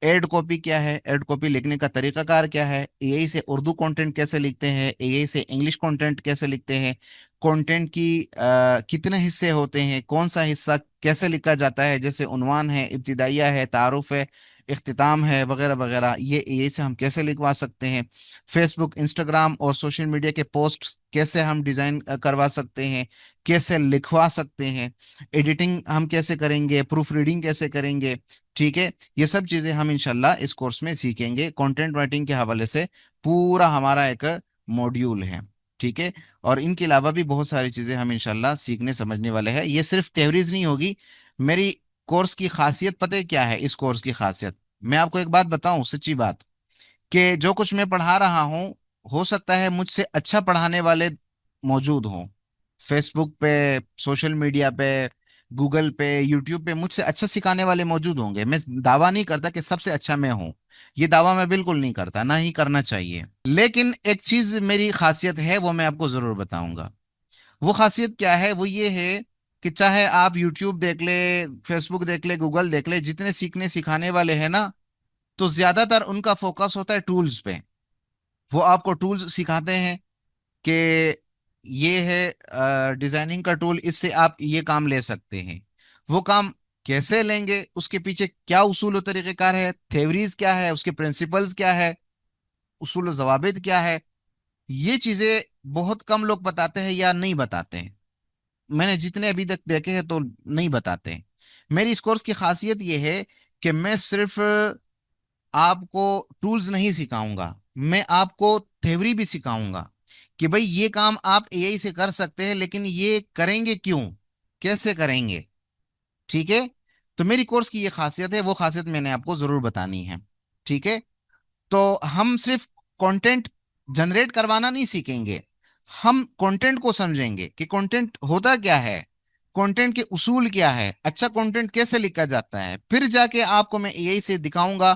एड कॉपी क्या है, एड कॉपी लिखने का तरीकाकार क्या है, एआई से उर्दू कंटेंट कैसे लिखते हैं, एआई से इंग्लिश कंटेंट कैसे लिखते हैं, कंटेंट की कितने हिस्से होते हैं, कौन सा हिस्सा कैसे लिखा जाता है, जैसे उन्वान है, इब्तिदाइया है, तारुफ है, इख्तिताम है, वगैरह वगैरह, ये एआई से हम कैसे लिखवा सकते हैं। फेसबुक, इंस्टाग्राम और सोशल मीडिया के पोस्ट कैसे हम डिजाइन करवा सकते हैं, कैसे लिखवा सकते हैं, एडिटिंग हम कैसे करेंगे, प्रूफ रीडिंग कैसे करेंगे। ठीक है, ये सब चीजें हम इंशाल्लाह इस कोर्स में सीखेंगे। कंटेंट राइटिंग के हवाले से पूरा हमारा एक मॉड्यूल है। ठीक है, और इनके अलावा भी बहुत सारी चीजें हम इंशाल्लाह सीखने समझने वाले हैं। ये सिर्फ थ्योरीज नहीं होगी। मेरी कोर्स की खासियत पता है क्या है? इस कोर्स की खासियत मैं आपको एक बात बताऊं, सच्ची बात, कि जो कुछ मैं पढ़ा रहा हूँ, हो सकता है मुझसे अच्छा पढ़ाने वाले मौजूद हों, फेसबुक पे, सोशल मीडिया पे, गूगल पे, यूट्यूब पे मुझसे अच्छा सिखाने वाले मौजूद होंगे। मैं दावा नहीं करता कि सबसे अच्छा मैं हूँ, ये दावा मैं बिल्कुल नहीं करता, ना ही करना चाहिए। लेकिन एक चीज मेरी खासियत है, वो मैं आपको जरूर बताऊंगा। वो खासियत क्या है? वो ये है कि चाहे आप यूट्यूब देख ले, फेसबुक देख ले, गूगल देख ले, जितने सीखने सिखाने वाले हैं ना, तो ज्यादातर उनका फोकस होता है टूल्स पे। वो आपको टूल्स सिखाते हैं कि ये है डिजाइनिंग का टूल, इससे आप ये काम ले सकते हैं। वो काम कैसे लेंगे, उसके पीछे क्या उसूल और तरीक़ेकार है, थ्योरीज क्या है, उसके प्रिंसिपल्स क्या है, उसूल और जवाबित क्या है, ये चीजें बहुत कम लोग बताते हैं या नहीं बताते हैं। मैंने जितने अभी तक देखे हैं तो नहीं बताते हैं। मेरी इस कोर्स की खासियत ये है कि मैं सिर्फ आपको टूल्स नहीं सिखाऊंगा, मैं आपको थ्योरी भी सिखाऊंगा कि भाई ये काम आप एआई से कर सकते हैं, लेकिन ये करेंगे क्यों, कैसे करेंगे। ठीक है, तो मेरी कोर्स की ये खासियत है, वो खासियत मैंने आपको जरूर बतानी है। ठीक है, तो हम सिर्फ कंटेंट जनरेट करवाना नहीं सीखेंगे, हम कंटेंट को समझेंगे कि कंटेंट होता क्या है, कंटेंट के उसूल क्या है, अच्छा कंटेंट कैसे लिखा जाता है। फिर जाके आपको मैं एआई से दिखाऊंगा,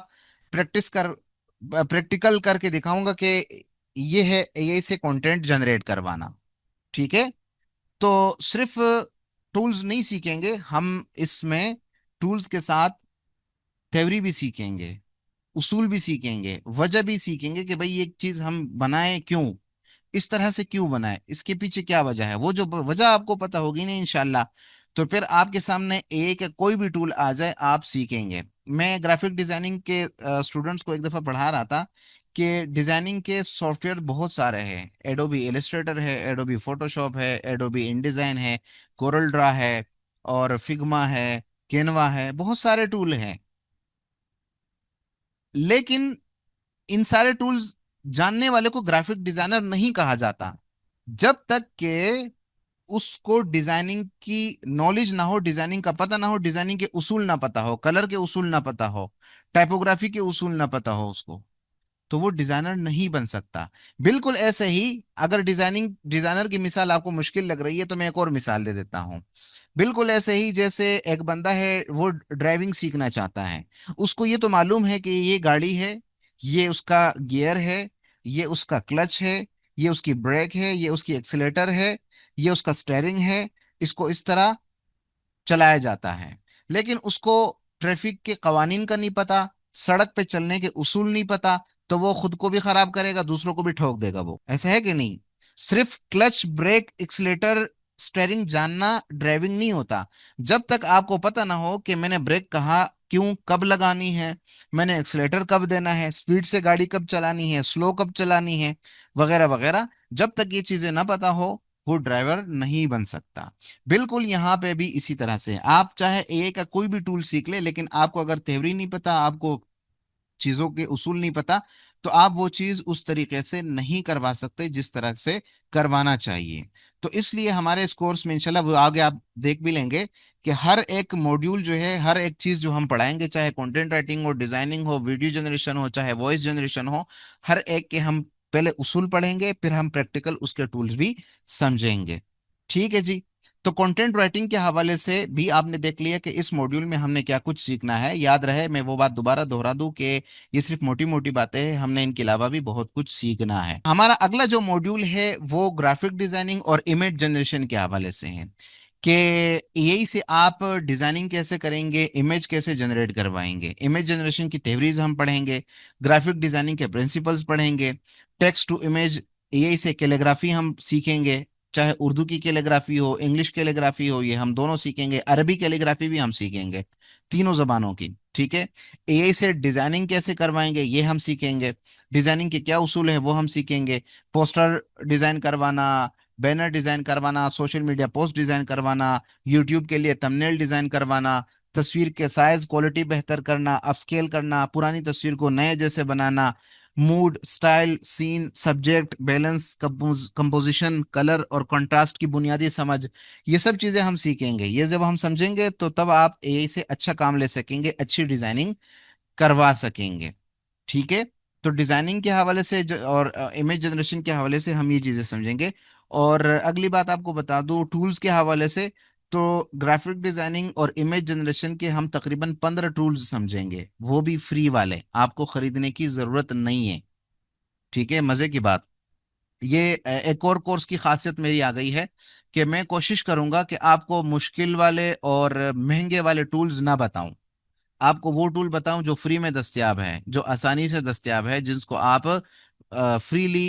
प्रैक्टिकल करके दिखाऊंगा कि ये है एआई से कंटेंट जनरेट करवाना। ठीक है, तो सिर्फ टूल्स नहीं सीखेंगे हम इसमें, टूल्स के साथ थ्योरी भी सीखेंगे, उसूल भी सीखेंगे, वजह भी सीखेंगे कि भाई ये चीज हम बनाएं क्यों, इस तरह से क्यों बनाए, इसके पीछे क्या वजह है। वो जो वजह आपको पता होगी ना इंशाल्लाह, तो फिर आपके सामने एक कोई भी टूल आ जाए आप सीखेंगे। मैं ग्राफिक डिजाइनिंग के स्टूडेंट्स को एक दफा पढ़ा रहा था कि डिजाइनिंग के सॉफ्टवेयर बहुत सारे हैं, एडोबी इलस्ट्रेटर है, एडोबी फोटोशॉप है, एडोबी इनडिजाइन है, कोरल ड्रा है, और फिग्मा है, कैनवा है, बहुत सारे टूल हैं। लेकिन इन सारे टूल्स जानने वाले को ग्राफिक डिजाइनर नहीं कहा जाता, जब तक कि उसको डिजाइनिंग की नॉलेज ना हो, डिजाइनिंग का पता ना हो, डिजाइनिंग के उसूल ना पता हो, कलर के उसूल ना पता हो, टाइपोग्राफी के उसूल ना पता हो उसको। तो वो डिजाइनर नहीं बन सकता। बिल्कुल ऐसे ही, अगर डिजाइनर की मिसाल आपको मुश्किल लग रही है तो मैं एक और मिसाल दे देता हूँ। बिल्कुल ऐसे ही जैसे एक बंदा है, वो ड्राइविंग सीखना चाहता है। उसको ये तो मालूम है कि ये गाड़ी है, ये उसका गियर है, ये उसका क्लच है, ये उसकी ब्रेक है, ये उसकी एक्सीलेटर है, ये उसका स्टेयरिंग है, इसको इस तरह चलाया जाता है। लेकिन उसको ट्रैफिक के कवानीन का नहीं पता, सड़क पे चलने के उसूल नहीं पता, तो वो खुद को भी खराब करेगा, दूसरों को भी ठोक देगा। वो ऐसा है कि नहीं? सिर्फ क्लच, ब्रेक, एक्सीलेटर, स्टेयरिंग जानना ड्राइविंग नहीं होता। जब तक आपको पता ना हो कि मैंने ब्रेक कहाँ, क्यों, कब लगानी है, मैंने एक्सीलेटर कब देना है, स्पीड से गाड़ी कब चलानी है, स्लो कब चलानी है, वगैरह वगैरह, जब तक ये चीजें ना पता हो, वो ड्राइवर नहीं बन सकता। बिल्कुल यहाँ पे भी इसी तरह से आप चाहे एआई का कोई भी टूल सीख ले, लेकिन आपको अगर थ्योरी नहीं पता, आपको चीजों के उसूल नहीं पता, तो आप वो चीज उस तरीके से नहीं करवा सकते जिस तरह से करवाना चाहिए। तो इसलिए हमारे इस कोर्स में इंशाल्लाह, वो आगे आप देख भी लेंगे कि हर एक मॉड्यूल जो है, हर एक चीज जो हम पढ़ाएंगे, चाहे कंटेंट राइटिंग हो, डिजाइनिंग हो, वीडियो जनरेशन हो, चाहे वॉइस जनरेशन हो, हर एक के हम पहले उसूल पढ़ेंगे, फिर हम प्रैक्टिकल उसके टूल्स भी समझेंगे। ठीक है जी। तो कंटेंट राइटिंग के हवाले से भी आपने देख लिया कि इस मॉड्यूल में हमने क्या कुछ सीखना है। याद रहे, मैं वो बात दोबारा दोहरा दूं कि ये सिर्फ मोटी मोटी बातें हैं, हमने इनके अलावा भी बहुत कुछ सीखना है। हमारा अगला जो मॉड्यूल है वो ग्राफिक डिजाइनिंग और इमेज जनरेशन के हवाले से है कि यही से आप डिजाइनिंग कैसे करेंगे, इमेज कैसे जनरेट करवाएंगे। इमेज जनरेशन की थ्योरीज हम पढ़ेंगे, ग्राफिक डिजाइनिंग के प्रिंसिपल्स पढ़ेंगे, टेक्स्ट टू इमेज, यही से कैलीग्राफी हम सीखेंगे, चाहे उर्दू की कैलीग्राफी हो, इंग्लिश कैलीग्राफी हो, ये हम दोनों सीखेंगे, अरबी कैलीग्राफी भी हम सीखेंगे, तीनों जबानों की। ठीक है। एआई से डिजाइनिंग कैसे करवाएंगे ये हम सीखेंगे, डिजाइनिंग के क्या उसूल है वो हम सीखेंगे, पोस्टर डिजाइन करवाना, बैनर डिजाइन करवाना, सोशल मीडिया पोस्ट डिजाइन करवाना, यूट्यूब के लिए थंबनेल डिजाइन करवाना, तस्वीर के साइज क्वालिटी बेहतर करना, अपस्केल करना, पुरानी तस्वीर को नए जैसे बनाना, mood, style, scene, subject, balance, composition, colour और कंट्रास्ट की बुनियादी समझ, ये सब चीजें हम सीखेंगे। ये जब हम समझेंगे तो तब आप एआई से अच्छा काम ले सकेंगे, अच्छी डिजाइनिंग करवा सकेंगे। ठीक है। तो डिजाइनिंग के हवाले से और इमेज जनरेशन के हवाले से हम ये चीजें समझेंगे। और अगली बात आपको बता दूं टूल्स के हवाले से, तो ग्राफिक डिजाइनिंग और इमेज जनरेशन के हम तकरीबन 15 टूल्स समझेंगे, वो भी फ्री वाले, आपको खरीदने की जरूरत नहीं है। ठीक है, मजे की बात। ये एक और कोर्स की खासियत मेरी आ गई है कि मैं कोशिश करूंगा कि आपको मुश्किल वाले और महंगे वाले टूल्स ना बताऊं, आपको वो टूल बताऊं जो फ्री में दस्तयाब है, जो आसानी से दस्तयाब है, जिसको आप फ्रीली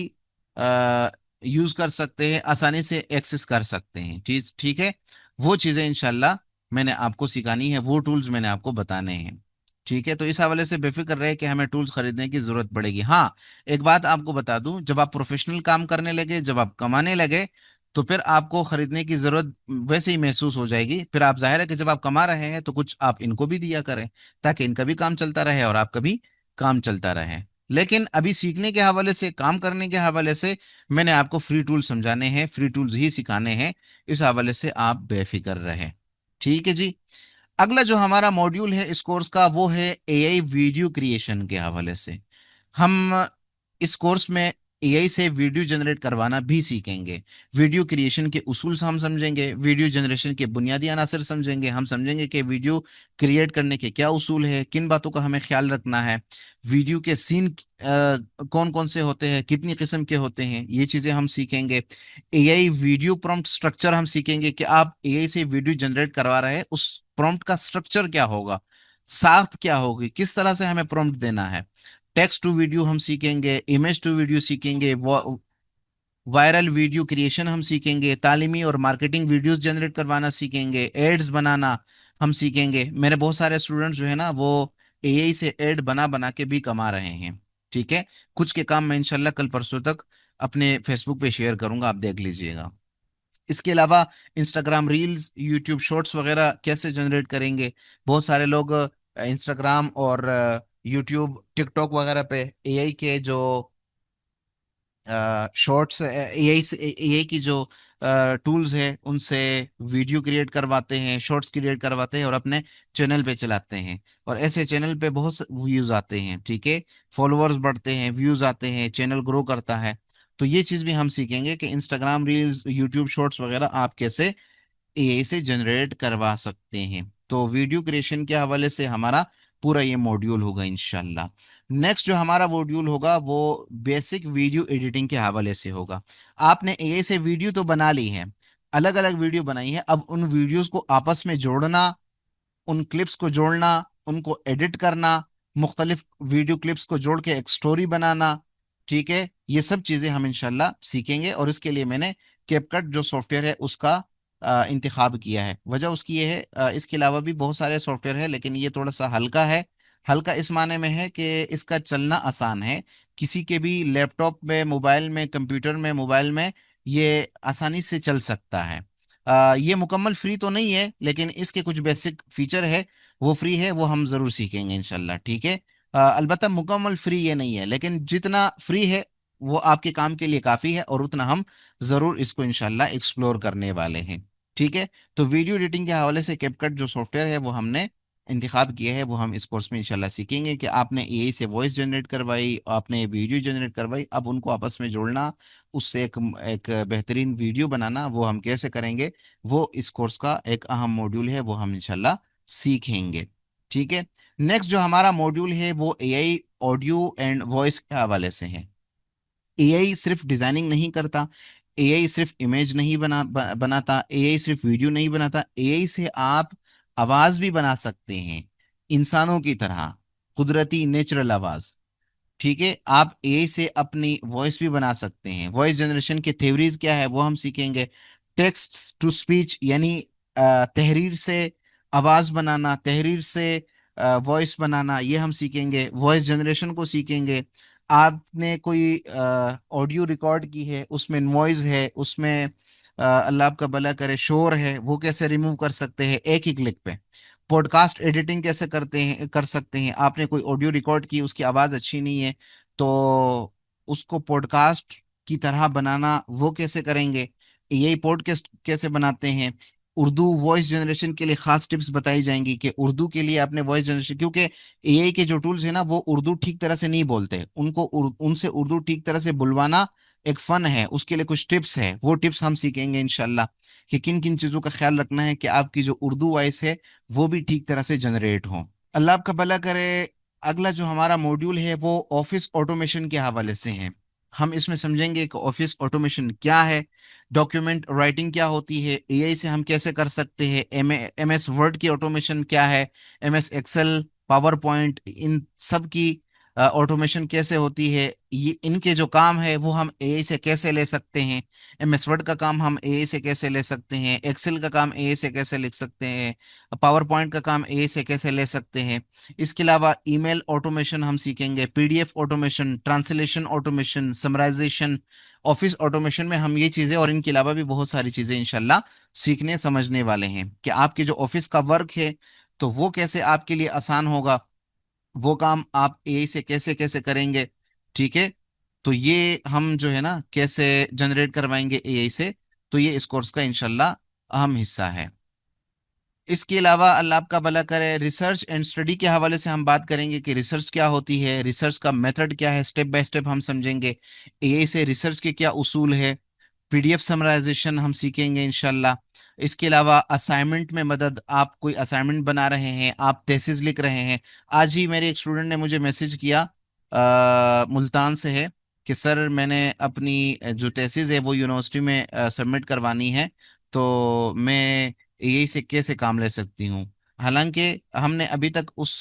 यूज कर सकते हैं, आसानी से एक्सेस कर सकते हैं। ठीक ठीक है। वो चीजें इंशाल्लाह मैंने आपको सिखानी है, वो टूल्स मैंने आपको बताने हैं। ठीक है। तो इस हवाले से बेफिक्र रहे कि हमें टूल्स खरीदने की जरूरत पड़ेगी। हाँ, एक बात आपको बता दूं, जब आप प्रोफेशनल काम करने लगे, जब आप कमाने लगे, तो फिर आपको खरीदने की जरूरत वैसे ही महसूस हो जाएगी। फिर आप, जाहिर है कि जब आप कमा रहे हैं तो कुछ आप इनको भी दिया करें, ताकि इनका भी काम चलता रहे और आपका भी काम चलता रहे। लेकिन अभी सीखने के हवाले से, काम करने के हवाले से, मैंने आपको फ्री टूल समझाने हैं, फ्री टूल्स ही सिखाने हैं। इस हवाले से आप बेफिक्र रहें। ठीक है जी। अगला जो हमारा मॉड्यूल है इस कोर्स का वो है एआई वीडियो क्रिएशन के हवाले से। हम इस कोर्स में एआई से वीडियो जनरेट करवाना भी सीखेंगे, वीडियो क्रिएशन के उसूल से हम समझेंगे, वीडियो जनरेशन के बुनियादी अनासर समझेंगे, हम समझेंगे कि वीडियो क्रिएट करने के क्या उसूल है, किन बातों का हमें ख्याल रखना है, वीडियो के सीन कौन कौन से होते हैं, कितनी किस्म के होते हैं, ये चीजें हम सीखेंगे। एआई वीडियो प्रॉम्प्ट स्ट्रक्चर हम सीखेंगे कि आप एआई से वीडियो जनरेट करवा रहे हैं, उस प्रॉम्प्ट का स्ट्रक्चर क्या होगा, साख्त क्या होगी, किस तरह से हमें प्रॉम्प्ट देना है। टेक्स्ट टू वीडियो हम सीखेंगे, इमेज टू वीडियो सीखेंगे, वायरल वीडियो क्रिएशन हम सीखेंगे, तालीमी और मार्केटिंग वीडियोस जनरेट करवाना सीखेंगे, एड्स बनाना हम सीखेंगे। मेरे बहुत सारे स्टूडेंट्स जो है ना, वो एआई से एड बना बना के भी कमा रहे हैं। ठीक है। कुछ के काम मैं इंशाल्लाह कल परसों तक अपने फेसबुक पे शेयर करूंगा, आप देख लीजिएगा। इसके अलावा इंस्टाग्राम रील्स, यूट्यूब शॉर्ट्स वगैरह कैसे जनरेट करेंगे। बहुत सारे लोग इंस्टाग्राम और यूट्यूब, टिकटॉक वगैरह पे एआई के जो शॉर्ट्स, एआई से, एआई की जो टूल्स है उनसे वीडियो क्रिएट करवाते हैं, शॉर्ट्स क्रिएट करवाते हैं और अपने चैनल पे चलाते हैं। और ऐसे चैनल पे बहुत व्यूज आते हैं, ठीक है, फॉलोअर्स बढ़ते हैं, व्यूज आते हैं, चैनल ग्रो करता है। तो ये चीज भी हम सीखेंगे कि इंस्टाग्राम रील्स, यूट्यूब शॉर्ट्स वगैरह आप कैसे एआई से जनरेट करवा सकते हैं। तो वीडियो क्रिएशन के हवाले से हमारा पूरा ये मॉड्यूल होगा इंशाल्लाह। नेक्स्ट जो हमारा मॉड्यूल होगा वो बेसिक वीडियो एडिटिंग के हवाले से होगा। आपने एआई से वीडियो तो बना ली है, अलग अलग वीडियो बनाई है, अब उन वीडियोस को आपस में जोड़ना, उन क्लिप्स को जोड़ना, उनको एडिट करना, मुख्तलिफ वीडियो क्लिप्स को जोड़ के एक स्टोरी बनाना, ठीक है, ये सब चीजें हम इंशाल्लाह सीखेंगे। और इसके लिए मैंने कैपकट जो सॉफ्टवेयर है उसका इंतखाब किया है। वजह उसकी ये है, इसके अलावा भी बहुत सारे सॉफ्टवेयर है लेकिन ये थोड़ा सा हल्का है। हल्का इस माने में है कि इसका चलना आसान है, किसी के भी लैपटॉप में, मोबाइल में, कंप्यूटर में, मोबाइल में ये आसानी से चल सकता है। ये मुकम्मल फ्री तो नहीं है लेकिन इसके कुछ बेसिक फीचर है, वो फ्री है, वो हम जरूर सीखेंगे इंशाल्लाह, ठीक है। अलबत्ता मुकम्मल फ्री ये नहीं है लेकिन जितना फ्री है वो आपके काम के लिए काफी है और उतना हम जरूर इसको इंशाल्लाह एक्सप्लोर करने वाले हैं, ठीक है। तो वीडियो एडिटिंग के हवाले से कैपकट जो सॉफ्टवेयर है वो हमने इंतखाब किया है, वो हम इस कोर्स में इंशाल्लाह सीखेंगे कि आपने एआई से वॉइस जनरेट करवाई, आपने वीडियो जनरेट करवाई, अब उनको आपस में जोड़ना, उससे एक एक बेहतरीन वीडियो बनाना, वो हम कैसे करेंगे, वो इस कोर्स का एक अहम मॉड्यूल है, वो हम इंशाल्लाह सीखेंगे, ठीक है। नेक्स्ट जो हमारा मॉड्यूल है वो एआई ऑडियो एंड वॉइस के हवाले से है। एआई सिर्फ डिजाइनिंग नहीं करता, एआई सिर्फ इमेज नहीं बनाता, एआई सिर्फ वीडियो नहीं बनाता, एआई से आप आवाज भी बना सकते हैं, इंसानों की तरह, कुदरती नेचुरल आवाज, ठीक है। आप ए से अपनी वॉइस भी बना सकते हैं। वॉइस जनरेशन के थ्योरीज क्या है वो हम सीखेंगे। टेक्स्ट टू स्पीच यानी तहरीर से आवाज बनाना, तहरीर से वॉइस बनाना, ये हम सीखेंगे। वॉइस जनरेशन को सीखेंगे। आपने कोई ऑडियो रिकॉर्ड की है, उसमें नॉइज है, उसमें अल्लाह आपका भला करे शोर है, वो कैसे रिमूव कर सकते हैं एक ही क्लिक पे। पॉडकास्ट एडिटिंग कैसे करते हैं, कर सकते हैं। आपने कोई ऑडियो रिकॉर्ड की, उसकी आवाज़ अच्छी नहीं है तो उसको पॉडकास्ट की तरह बनाना, वो कैसे करेंगे। यही पॉडकास्ट कैसे बनाते हैं। उर्दू वॉइस जनरेशन के लिए खास टिप्स बताई जाएंगी कि उर्दू के लिए आपने वॉइस जनरेशन, क्योंकि एआई के जो टूल्स है ना वो उर्दू ठीक तरह से नहीं बोलते, उनको उनसे उर्दू ठीक तरह से बुलवाना एक फन है, उसके लिए कुछ टिप्स है, वो टिप्स हम सीखेंगे इंशाल्लाह कि किन किन चीज़ों का ख्याल रखना है कि आपकी जो उर्दू वॉइस है वो भी ठीक तरह से जनरेट हो। अल्लाह आपका भला करे। अगला जो हमारा मॉड्यूल है वो ऑफिस ऑटोमेशन के हवाले से है। हम इसमें समझेंगे कि ऑफिस ऑटोमेशन क्या है, डॉक्यूमेंट राइटिंग क्या होती है, एआई से हम कैसे कर सकते हैं, एमएस वर्ड की ऑटोमेशन क्या है, एमएस एक्सेल, पावर पॉइंट, इन सब की ऑटोमेशन कैसे होती है, ये इनके जो काम है वो हम एआई से कैसे ले सकते हैं। एमएस वर्ड का काम हम एआई से कैसे ले सकते हैं, एक्सेल का काम एआई से कैसे लिख सकते हैं, पावर पॉइंट का काम एआई से कैसे ले सकते हैं। इसके अलावा ईमेल ऑटोमेशन हम सीखेंगे, PDF automation, translation automation, summarisation. Office automation में हम ये चीज़ें और इनके अलावा भी बहुत सारी चीज़ें इंशाल्लाह सीखने समझने वाले हैं कि आपके जो ऑफिस का वर्क है तो वो कैसे आपके लिए आसान होगा, वो काम आप एआई से कैसे कैसे करेंगे, ठीक है। तो ये हम जो है ना कैसे जनरेट करवाएंगे एआई से, तो ये इस कोर्स का इंशाल्लाह अहम हिस्सा है। इसके अलावा अल्लाह आपका भला करे, रिसर्च एंड स्टडी के हवाले से हम बात करेंगे कि रिसर्च क्या होती है, रिसर्च का मेथड क्या है, स्टेप बाय स्टेप हम समझेंगे। एआई से रिसर्च के क्या उसूल है। पीडीएफ समराइजेशन हम सीखेंगे इंशाल्लाह। इसके अलावा असाइनमेंट में मदद, आप कोई असाइनमेंट बना रहे हैं, आप थेसिस लिख रहे हैं। आज ही मेरे एक स्टूडेंट ने मुझे मैसेज किया, मुल्तान से है, कि सर मैंने अपनी जो थेसिस है वो यूनिवर्सिटी में सबमिट करवानी है, तो मैं एआई से कैसे काम ले सकती हूँ। हालांकि हमने अभी तक उस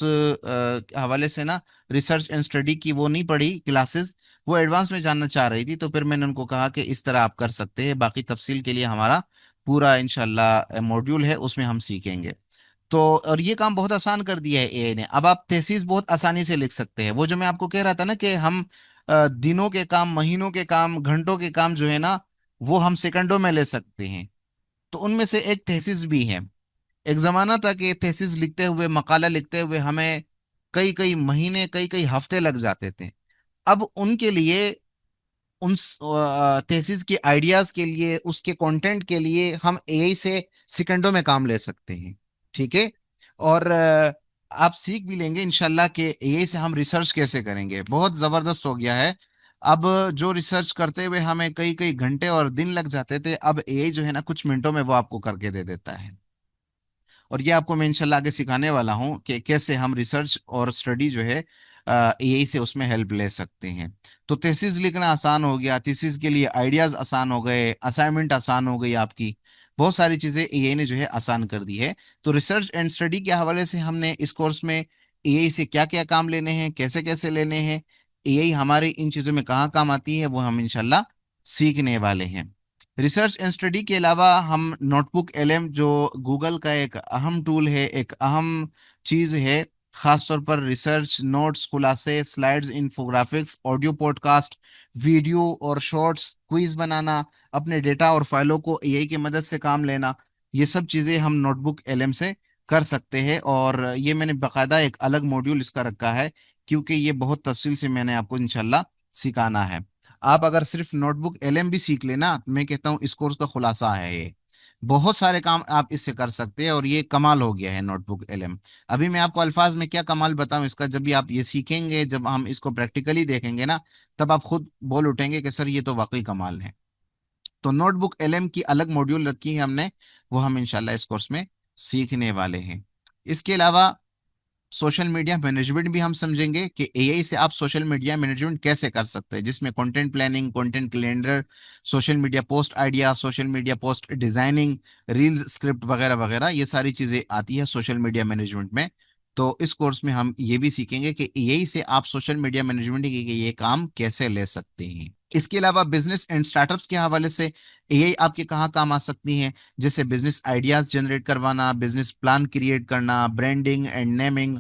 हवाले से ना रिसर्च एंड स्टडी की वो नहीं पढ़ी क्लासेस, वो एडवांस में जानना चाह रही थी, तो फिर मैंने उनको कहा कि इस तरह आप कर सकते हैं, बाकी तफसील के लिए हमारा पूरा इंशाल्लाह मॉड्यूल है उसमें हम सीखेंगे। तो और ये काम बहुत आसान कर दिया है एआई ने, अब आप थेसिस बहुत आसानी से लिख सकते हैं। वो जो मैं आपको कह रहा था ना कि हम दिनों के काम, महीनों के काम, घंटों के काम जो है ना वो हम सेकंडों में ले सकते हैं, तो उनमें से एक थेसिस भी है। एक जमाना था कि थेसिस लिखते हुए, मकाला लिखते हुए हमें कई कई महीने, कई कई हफ्ते लग जाते थे। अब उनके लिए उन थीसिस के आइडियाज के लिए, उसके कंटेंट के लिए हम एआई से सेकंडों में काम ले सकते हैं। ठीक है। और आप सीख भी लेंगे इंशाल्लाह कि एआई से हम रिसर्च कैसे करेंगे। बहुत जबरदस्त हो गया है। अब जो रिसर्च करते हुए हमें कई कई घंटे और दिन लग जाते थे, अब एआई जो है ना कुछ मिनटों में वो आपको करके दे देता है। और ये आपको मैं इंशाल्लाह आगे सिखाने वाला हूँ कि कैसे हम रिसर्च और स्टडी जो है एआई से उसमें हेल्प ले सकते हैं। तो थीसिस लिखना आसान हो गया, थीसिस के लिए आइडियाज आसान हो गए, असाइनमेंट आसान हो गई आपकी। बहुत सारी चीजें एआई ने जो है आसान कर दी है। तो रिसर्च एंड स्टडी के हवाले से हमने इस कोर्स में एआई से क्या क्या काम लेने हैं, कैसे कैसे लेने हैं, एआई हमारे इन चीजों में कहाँ काम आती है, वो हम इंशाल्लाह सीखने वाले हैं। रिसर्च एंड स्टडी के अलावा हम नोटबुक एलएम, जो गूगल का एक अहम टूल है, एक अहम चीज है, खासतौर पर रिसर्च नोट्स, खुलासे, slides, infographics, audio podcast, video और शॉर्ट्स, क्विज बनाना, अपने डेटा और फाइलों को एआई की मदद से काम लेना, ये सब चीजें हम नोटबुक एलएम से कर सकते हैं। और ये मैंने बाकायदा एक अलग मॉड्यूल इसका रखा है, क्योंकि ये बहुत तफसील से मैंने आपको इंशाल्लाह सिखाना है। आप अगर सिर्फ नोटबुक एलएम भी सीख लेना, मैं कहता हूँ इस कोर्स का खुलासा है ये। बहुत सारे काम आप इससे कर सकते हैं और ये कमाल हो गया है नोटबुक एलएम। अभी मैं आपको अल्फाज में क्या कमाल बताऊं इसका, जब भी आप ये सीखेंगे, जब हम इसको प्रैक्टिकली देखेंगे ना, तब आप खुद बोल उठेंगे कि सर ये तो वाकई कमाल है। तो नोटबुक एलएम की अलग मॉड्यूल रखी है हमने, वो हम इंशाल्लाह इस कोर्स में सीखने वाले हैं। इसके अलावा सोशल मीडिया मैनेजमेंट भी हम समझेंगे कि एआई से आप सोशल मीडिया मैनेजमेंट कैसे कर सकते हैं, जिसमें content planning, content calendar, social media post idea, social media post designing, reels script वगैरह वगैरह, ये सारी चीजें आती है सोशल मीडिया मैनेजमेंट में। तो इस कोर्स में हम ये भी सीखेंगे कि एआई से आप सोशल मीडिया मैनेजमेंट के ये काम कैसे ले सकते हैं। इसके अलावा बिजनेस एंड स्टार्टअप्स के हवाले से एआई आपके कहाँ काम आ सकती है, जैसे बिजनेस आइडियाज जनरेट करवाना, बिजनेस प्लान क्रिएट करना, branding and naming,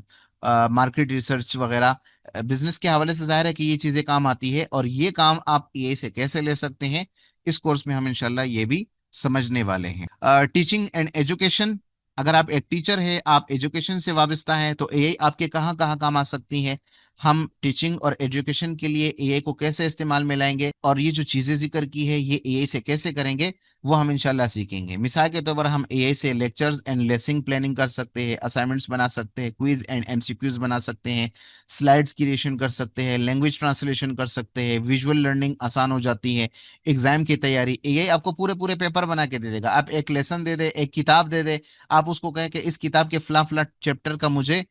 market research वगैरह। बिजनेस के हवाले से जाहिर है कि ये चीजें काम आती है, और ये काम आप एआई से कैसे ले सकते हैं, इस कोर्स में हम इंशाल्लाह ये भी समझने वाले हैं। टीचिंग एंड एजुकेशन, अगर आप एक टीचर है, आप एजुकेशन से वाबस्ता हैं, तो एआई आपके कहाँ कहाँ काम आ सकती है। हम टीचिंग और एजुकेशन के लिए एआई को कैसे इस्तेमाल में लाएंगे, और ये जो चीजें जिक्र की है ये एआई से कैसे करेंगे, वो हम इंशाल्लाह सीखेंगे। मिसाल के तौर पर हम एआई से लेक्चर्स एंड लेसन प्लानिंग कर सकते हैं, असाइनमेंट्स बना सकते हैं, क्विज एंड एमसीक्यूज बना सकते हैं, स्लाइड्स क्रिएशन कर सकते हैं, लैंग्वेज ट्रांसलेशन कर सकते हैं, विजुअल लर्निंग आसान हो जाती है। एग्जाम की तैयारी, एआई आपको पूरे पूरे पेपर बना के दे देगा। आप एक लेसन दे दे, एक किताब दे दे, आप उसको कहें कि इस किताब के फला फला चैप्टर का मुझे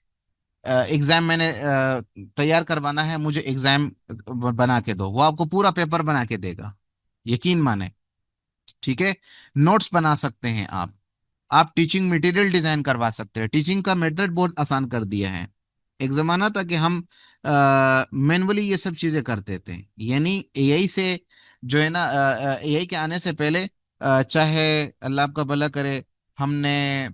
एग्जाम मैंने तैयार करवाना है, मुझे एग्जाम बना के दो, वो आपको पूरा पेपर बना के देगा, यकीन माने। ठीक है। नोट्स बना सकते हैं आप टीचिंग मटेरियल डिजाइन करवा सकते हैं। टीचिंग का मेथड बहुत आसान कर दिया है। एक जमाना था कि हम मैनुअली ये सब चीजें करते थे, यानी एआई से जो है ना, एआई के आने से पहले चाहे अल्लाह आपका भला करे, हमने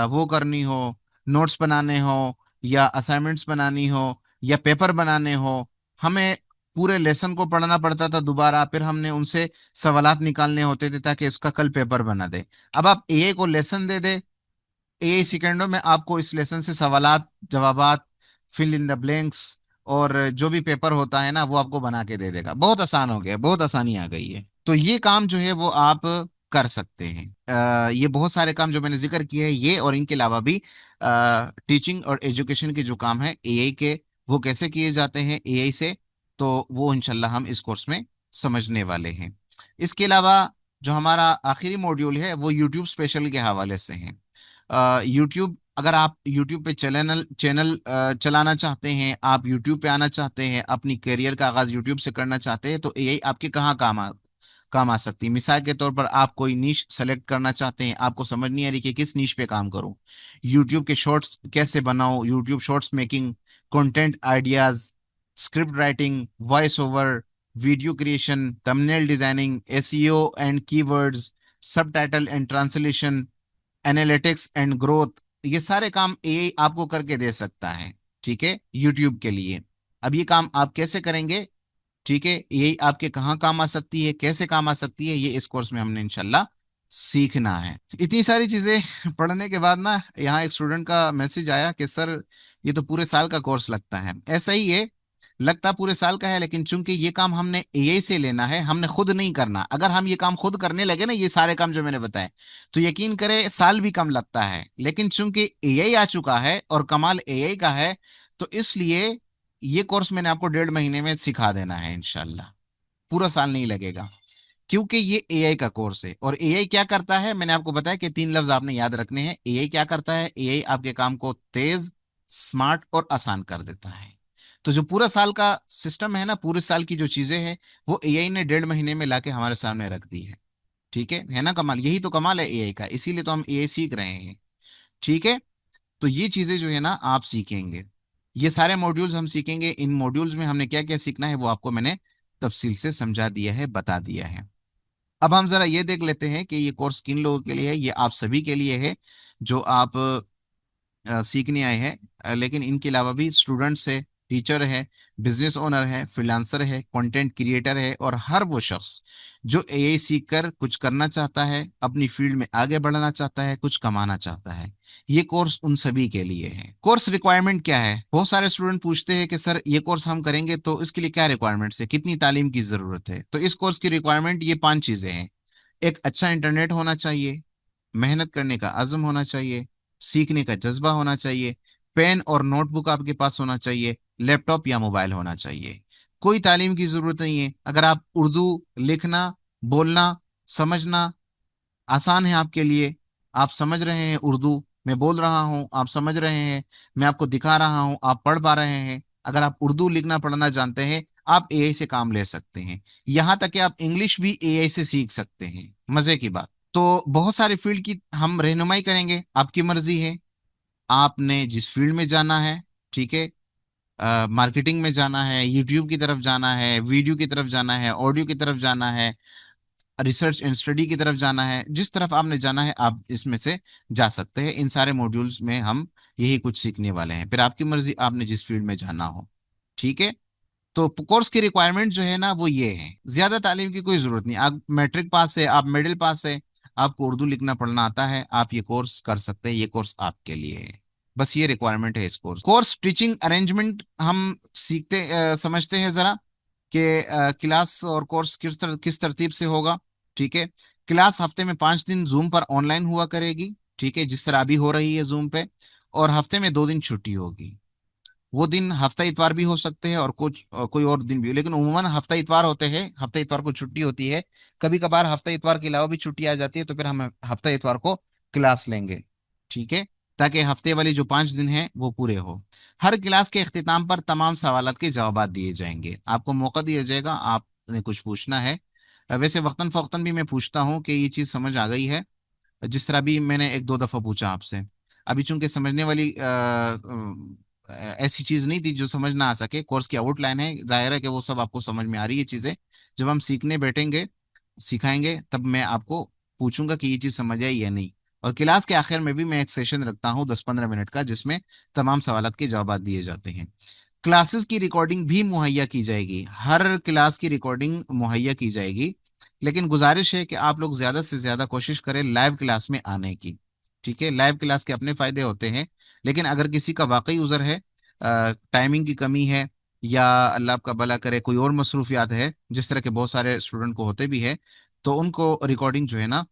वो करनी हो, नोट्स बनाने हो, या असाइनमेंट्स बनानी हो, या पेपर बनाने हो, हमें पूरे लेसन को पढ़ना पड़ता था दोबारा, फिर हमने उनसे सवालात निकालने होते थे ताकि उसका कल पेपर बना दे। अब आप एआई को लेसन दे दे, एआई सेकंडों में आपको इस लेसन से सवालात, जवाबात, फिल इन द ब्लैंक्स, और जो भी पेपर होता है ना वो आपको बना के दे देगा। बहुत आसान हो गया, बहुत आसानी आ गई है। तो ये काम जो है वो आप कर सकते हैं। ये बहुत सारे काम जो मैंने जिक्र किए हैं ये, और इनके अलावा भी टीचिंग और एजुकेशन के जो काम है एआई के, वो कैसे किए जाते हैं एआई से, तो वो इंशाल्लाह हम इस कोर्स में समझने वाले हैं। इसके अलावा जो हमारा आखिरी मॉड्यूल है वो यूट्यूब स्पेशल के हवाले से है। यूट्यूब, अगर आप यूट्यूब पे चैनल चैनल चलाना चाहते हैं, आप यूट्यूब पे आना चाहते हैं, अपनी करियर का आगाज यूट्यूब से करना चाहते हैं, तो एआई आपके कहाँ काम आ सकती है। मिसाल के तौर पर आप कोई नीश सेलेक्ट करना चाहते हैं, आपको समझ नहीं आ रही कि किस नीश पे काम करूं, यूट्यूब के शॉर्ट्स कैसे बनाऊं, YouTube shorts making, content ideas, script writing, voice over, video creation, thumbnail designing, SEO and keywords, subtitle and translation, analytics and growth, ये सारे काम एआई आपको करके दे सकता है। ठीक है, यूट्यूब के लिए। अब ये काम आप कैसे करेंगे, ठीक है, यही आपके कहाँ काम आ सकती है, कैसे काम आ सकती है, ये इस कोर्स में हमने इंशाल्लाह सीखना है। इतनी सारी चीजें पढ़ने के बाद ना, यहाँ एक स्टूडेंट का मैसेज आया कि सर ये तो पूरे साल का कोर्स लगता है। ऐसा ही है, लगता पूरे साल का है, लेकिन चूंकि ये काम हमने एआई से लेना है, हमने खुद नहीं करना। अगर हम ये काम खुद करने लगे ना, ये सारे काम जो मैंने बताए, तो यकीन करें साल भी कम लगता है। लेकिन चूंकि एआई आ चुका है और कमाल एआई का है, तो इसलिए ये कोर्स मैंने आपको 1.5 महीने में सिखा देना है इंशाल्लाह। पूरा साल नहीं लगेगा, क्योंकि ये एआई का कोर्स है। और एआई क्या करता है, मैंने आपको बताया कि 3 लफ्ज आपने याद रखने हैं। एआई क्या करता है, एआई आपके काम को तेज, स्मार्ट और आसान कर देता है। तो जो पूरा साल का सिस्टम है ना, पूरे साल की जो चीजें हैं, वो एआई ने 1.5 महीने में लाके हमारे सामने रख दी है। ठीक है ना कमाल? यही तो कमाल है एआई का, इसीलिए तो हम एआई सीख रहे हैं। ठीक है। तो ये चीजें जो है ना आप सीखेंगे, ये सारे मॉड्यूल्स हम सीखेंगे। इन मॉड्यूल्स में हमने क्या क्या सीखना है वो आपको मैंने तफसील से समझा दिया है, बता दिया है। अब हम जरा ये देख लेते हैं कि ये कोर्स किन लोगों के लिए है। ये आप सभी के लिए है जो आप सीखने आए हैं। लेकिन इनके अलावा भी स्टूडेंट्स है, टीचर है, बिजनेस ओनर है, फ्रीलांसर है, कंटेंट क्रिएटर है, और हर वो शख्स जो एआई सीख कर कुछ करना चाहता है, अपनी फील्ड में आगे बढ़ना चाहता है, कुछ कमाना चाहता है। ये कोर्स उन सभी के लिए है। कोर्स रिक्वायरमेंट क्या है? बहुत सारे स्टूडेंट पूछते हैं कि सर ये कोर्स हम करेंगे तो इसके लिए क्या रिक्वायरमेंट्स है, कितनी तालीम की जरूरत है? तो इस कोर्स की रिक्वायरमेंट ये 5 चीजें हैं। एक अच्छा इंटरनेट होना चाहिए, मेहनत करने का अज़्म होना चाहिए, सीखने का जज्बा होना चाहिए, पेन और नोटबुक आपके पास होना चाहिए, लैपटॉप या मोबाइल होना चाहिए। कोई तालीम की जरूरत नहीं है। अगर आप उर्दू लिखना, बोलना, समझना आसान है आपके लिए, आप समझ रहे हैं उर्दू, मैं बोल रहा हूं आप समझ रहे हैं, मैं आपको दिखा रहा हूं आप पढ़ पा रहे हैं, अगर आप उर्दू लिखना पढ़ना जानते हैं, आप एआई से काम ले सकते हैं। यहां तक कि आप इंग्लिश भी एआई से सीख सकते हैं। मजे की बात। तो बहुत सारे फील्ड की हम रहनुमाई करेंगे, आपकी मर्जी है, आपने जिस फील्ड में जाना है। ठीक है। मार्केटिंग में जाना है, यूट्यूब की तरफ जाना है, वीडियो की तरफ जाना है, ऑडियो की तरफ जाना है, रिसर्च एंड स्टडी की तरफ जाना है, जिस तरफ आपने जाना है आप इसमें से जा सकते हैं। इन सारे मॉड्यूल्स में हम यही कुछ सीखने वाले हैं, फिर आपकी मर्जी आपने जिस फील्ड में जाना हो। ठीक है। तो कोर्स की रिक्वायरमेंट जो है ना वो ये है, ज्यादा तालीम की कोई जरूरत नहीं। आप मैट्रिक पास है, आप मिडिल पास है, आपको उर्दू लिखना पढ़ना आता है, आप ये कोर्स कर सकते हैं। ये कोर्स आपके लिए है। बस ये रिक्वायरमेंट है इस कोर्स टीचिंग अरेंजमेंट हम सीखते समझते हैं जरा कि क्लास और कोर्स किस तरतीब से होगा। ठीक है। क्लास हफ्ते में 5 दिन जूम पर ऑनलाइन हुआ करेगी। ठीक है, जिस तरह अभी हो रही है जूम पे। और हफ्ते में 2 दिन छुट्टी होगी। वो दिन हफ्ता इतवार भी हो सकते हैं और कोई और दिन भी हो, लेकिन उमूमन हफ्ता इतवार होते हैं, हफ्ता इतवार को छुट्टी होती है। कभी कभार हफ्ता इतवार के अलावा भी छुट्टी आ जाती है, तो फिर हम हफ्ता इतवार को क्लास लेंगे। ठीक है। ताकि हफ्ते वाली जो 5 दिन हैं वो पूरे हो। हर क्लास के इख्तिताम पर तमाम सवालात के जवाब दिए जाएंगे, आपको मौका दिया जाएगा, आपने कुछ पूछना है। वैसे वक्तन फवक्तन भी मैं पूछता हूँ कि ये चीज़ समझ आ गई है, जिस तरह भी मैंने एक दो दफा पूछा आपसे। अभी चूंकि समझने वाली ऐसी चीज नहीं थी जो समझ ना आ सके, कोर्स की आउटलाइन है, जाहिर है कि वो सब आपको समझ में आ रही है चीजें। जब हम सीखने बैठेंगे, सिखाएंगे, तब मैं आपको पूछूंगा कि ये चीज समझ आई या नहीं। और क्लास के आखिर में भी मैं एक सेशन रखता हूँ 10-15 मिनट का, जिसमें तमाम सवालात के जवाब दिए जाते हैं। क्लासेस की रिकॉर्डिंग भी मुहैया की जाएगी, हर क्लास की रिकॉर्डिंग मुहैया की जाएगी। लेकिन गुजारिश है कि आप लोग ज्यादा से ज्यादा कोशिश करें लाइव क्लास में आने की। ठीक है, लाइव क्लास के अपने फायदे होते हैं। लेकिन अगर किसी का वाकई उज़र है, टाइमिंग की कमी है, या अल्लाह आपका भला करे कोई और मसरूफियात है, जिस तरह के बहुत सारे स्टूडेंट को होते भी है, तो उनको रिकॉर्डिंग जो है ना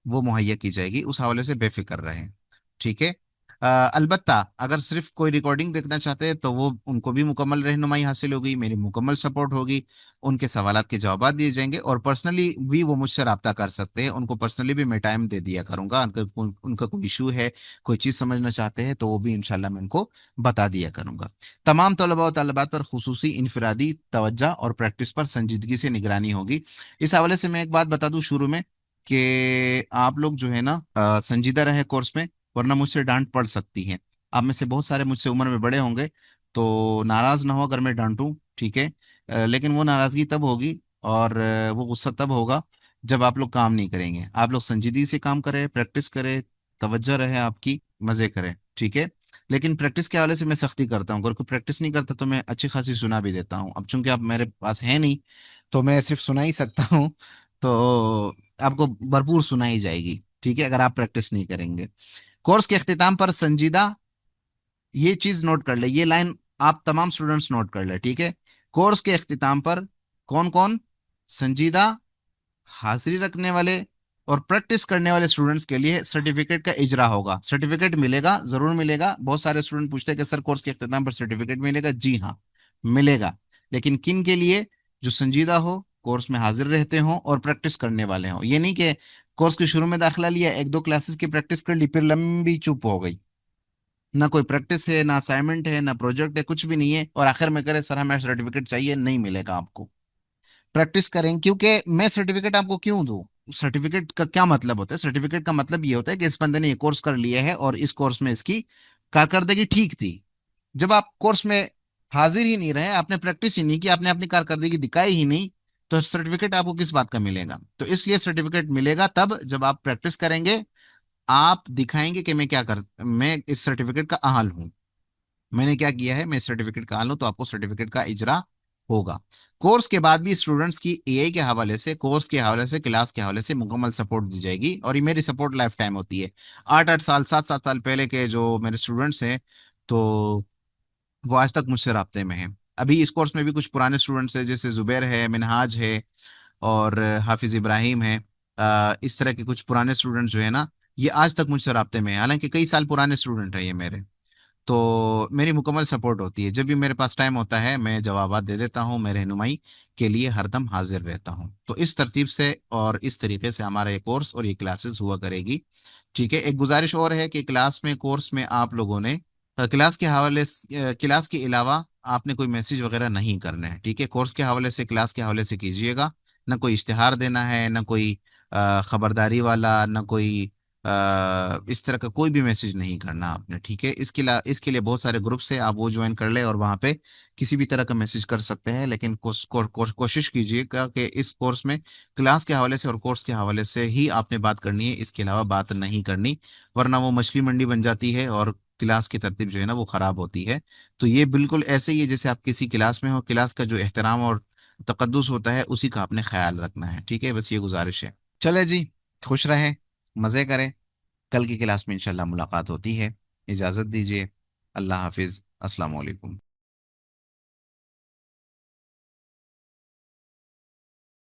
वो मुहैया की जाएगी, उस हवाले से बेफिक्र रहें। ठीक है। अलबत्ता अगर सिर्फ कोई रिकॉर्डिंग देखना चाहते हैं तो वो उनको भी मुकम्मल रहनुमाई हासिल होगी, मेरी मुकम्मल सपोर्ट होगी, उनके सवालात के जवाब दिए जाएंगे, और पर्सनली भी वो मुझसे रब्ता कर सकते हैं, उनको पर्सनली भी मैं टाइम दे दिया करूंगा। उनका कोई इशू है, कोई चीज़ समझना चाहते हैं, तो वो भी इंशाल्लाह मैं उनको बता दिया करूंगा। तमाम तलबा और तलबात पर खुसूसी इनफरादी तवज्जो और प्रैक्टिस पर संजीदगी से निगरानी होगी। इस हवाले से मैं एक बात बता दूं शुरू में, कि आप लोग जो है ना संजीदा रहे कोर्स में, वरना मुझसे डांट पड़ सकती है। आप में से बहुत सारे मुझसे उम्र में बड़े होंगे, तो नाराज ना हो अगर मैं डांटूं। ठीक है। लेकिन वो नाराजगी तब होगी और वो गुस्सा तब होगा जब आप लोग काम नहीं करेंगे। आप लोग संजीदगी से काम करें, प्रैक्टिस करें, तवज्जो रहे आपकी, मजे करें। ठीक है। लेकिन प्रैक्टिस के हवाले से मैं सख्ती करता हूँ, अगर कोई प्रैक्टिस नहीं करता तो मैं अच्छी खासी सुना भी देता हूँ। अब चूंकि आप मेरे पास है नहीं, तो मैं सिर्फ सुना ही सकता हूँ। तो आपको भरपूर सुनाई जाएगी। ठीक है, अगर आप प्रैक्टिस नहीं करेंगे। कोर्स के अख्तिताम पर संजीदा, ये चीज नोट कर ले, ये लाइन आप तमाम स्टूडेंट्स नोट कर ले, ठीक है। कोर्स के इख्तिताम पर कौन कौन संजीदा, हाजिरी रखने वाले और प्रैक्टिस करने वाले स्टूडेंट्स के लिए सर्टिफिकेट का इजरा होगा। सर्टिफिकेट मिलेगा, जरूर मिलेगा। बहुत सारे स्टूडेंट पूछते हैं कि सर कोर्स के इख्तिताम पर सर्टिफिकेट मिलेगा। जी हाँ, मिलेगा। लेकिन किन के लिए? जो संजीदा हो, कोर्स में हाजिर रहते हो और प्रैक्टिस करने वाले हो। ये नहीं कि कोर्स के शुरू में दाखिला लिया, एक दो क्लासेस की प्रैक्टिस कर ली, फिर लंबी चुप हो गई, ना कोई प्रैक्टिस है, ना असाइनमेंट है, ना प्रोजेक्ट है, कुछ भी नहीं है, और आखिर में करे सर हमें सर्टिफिकेट चाहिए। नहीं मिलेगा आपको। प्रैक्टिस करें, क्योंकि मैं सर्टिफिकेट आपको क्यों दूं? सर्टिफिकेट का क्या मतलब होता है? सर्टिफिकेट का मतलब ये होता है कि इस बंदे ने ये कोर्स कर लिया है और इस कोर्स में इसकी कारकर्दगी ठीक थी। जब आप कोर्स में हाजिर ही नहीं रहे, आपने प्रैक्टिस ही नहीं की, आपने अपनी कारकर्दगी दिखाई ही नहीं, तो सर्टिफिकेट आपको किस बात का मिलेगा? तो इसलिए सर्टिफिकेट मिलेगा तब जब आप प्रैक्टिस करेंगे, आप दिखाएंगे कि मैं इस सर्टिफिकेट का अहल हूं, मैंने क्या किया है, मैं सर्टिफिकेट का लूँ, तो आपको सर्टिफिकेट का इजरा होगा। कोर्स के बाद भी स्टूडेंट्स की एआई के हवाले से, कोर्स के हवाले से, क्लास के हवाले से मुकम्मल सपोर्ट दी जाएगी, और ये मेरी सपोर्ट लाइफ टाइम होती है। 8 8 साल, 7 7 साल पहले के जो मेरे स्टूडेंट्स हैं, तो वो आज तक मुझसे राब्ते में हैं। अभी इस कोर्स में भी कुछ पुराने स्टूडेंट्स हैं, जैसे जुबैर है, मिनहाज है, और हाफिज इब्राहिम है। इस तरह के कुछ पुराने स्टूडेंट्स जो है ना, ये आज तक मुझसे राब्ते में हैं, हालांकि कई साल पुराने स्टूडेंट हैं ये मेरे। तो मेरी मुकम्मल सपोर्ट होती है, जब भी मेरे पास टाइम होता है मैं जवाबात दे देता हूँ, मैं रहनुमाई के लिए हरदम हाजिर रहता हूँ। तो इस तरतीब से और इस तरीके से हमारा ये कोर्स और ये क्लासेस हुआ करेगी। ठीक है। एक गुजारिश और है कि क्लास में, कोर्स में आप लोगों ने क्लास के अलावा आपने कोई मैसेज वगैरह नहीं करने हैं, ठीक है। कोर्स के हवाले से, क्लास के हवाले से कीजिएगा। ना कोई इश्तिहार देना है, ना कोई खबरदारी वाला, ना कोई इस तरह का कोई भी मैसेज नहीं करना आपने, ठीक है। इसके लिए बहुत सारे ग्रुप्स है, आप वो ज्वाइन कर ले और वहाँ पे किसी भी तरह का मैसेज कर सकते हैं। लेकिन कोशिश कीजिएगा कि इस कोर्स में क्लास के हवाले से और कोर्स के हवाले से ही आपने बात करनी है, इसके अलावा बात नहीं करनी, वरना वो मछली मंडी बन जाती है और क्लास की तरतीब जो है ना वो खराब होती है। तो ये बिल्कुल ऐसे ही है जैसे आप किसी क्लास में हो, क्लास का जो एहतराम और तकद्दुस होता है उसी का आपने ख्याल रखना है, ठीक है। बस ये गुजारिश है। चले जी, खुश रहें, मज़े करें। कल की क्लास में इंशाल्लाह मुलाकात होती है। इजाज़त दीजिए। अल्लाह हाफिज़। अस्सलाम वालेकुम।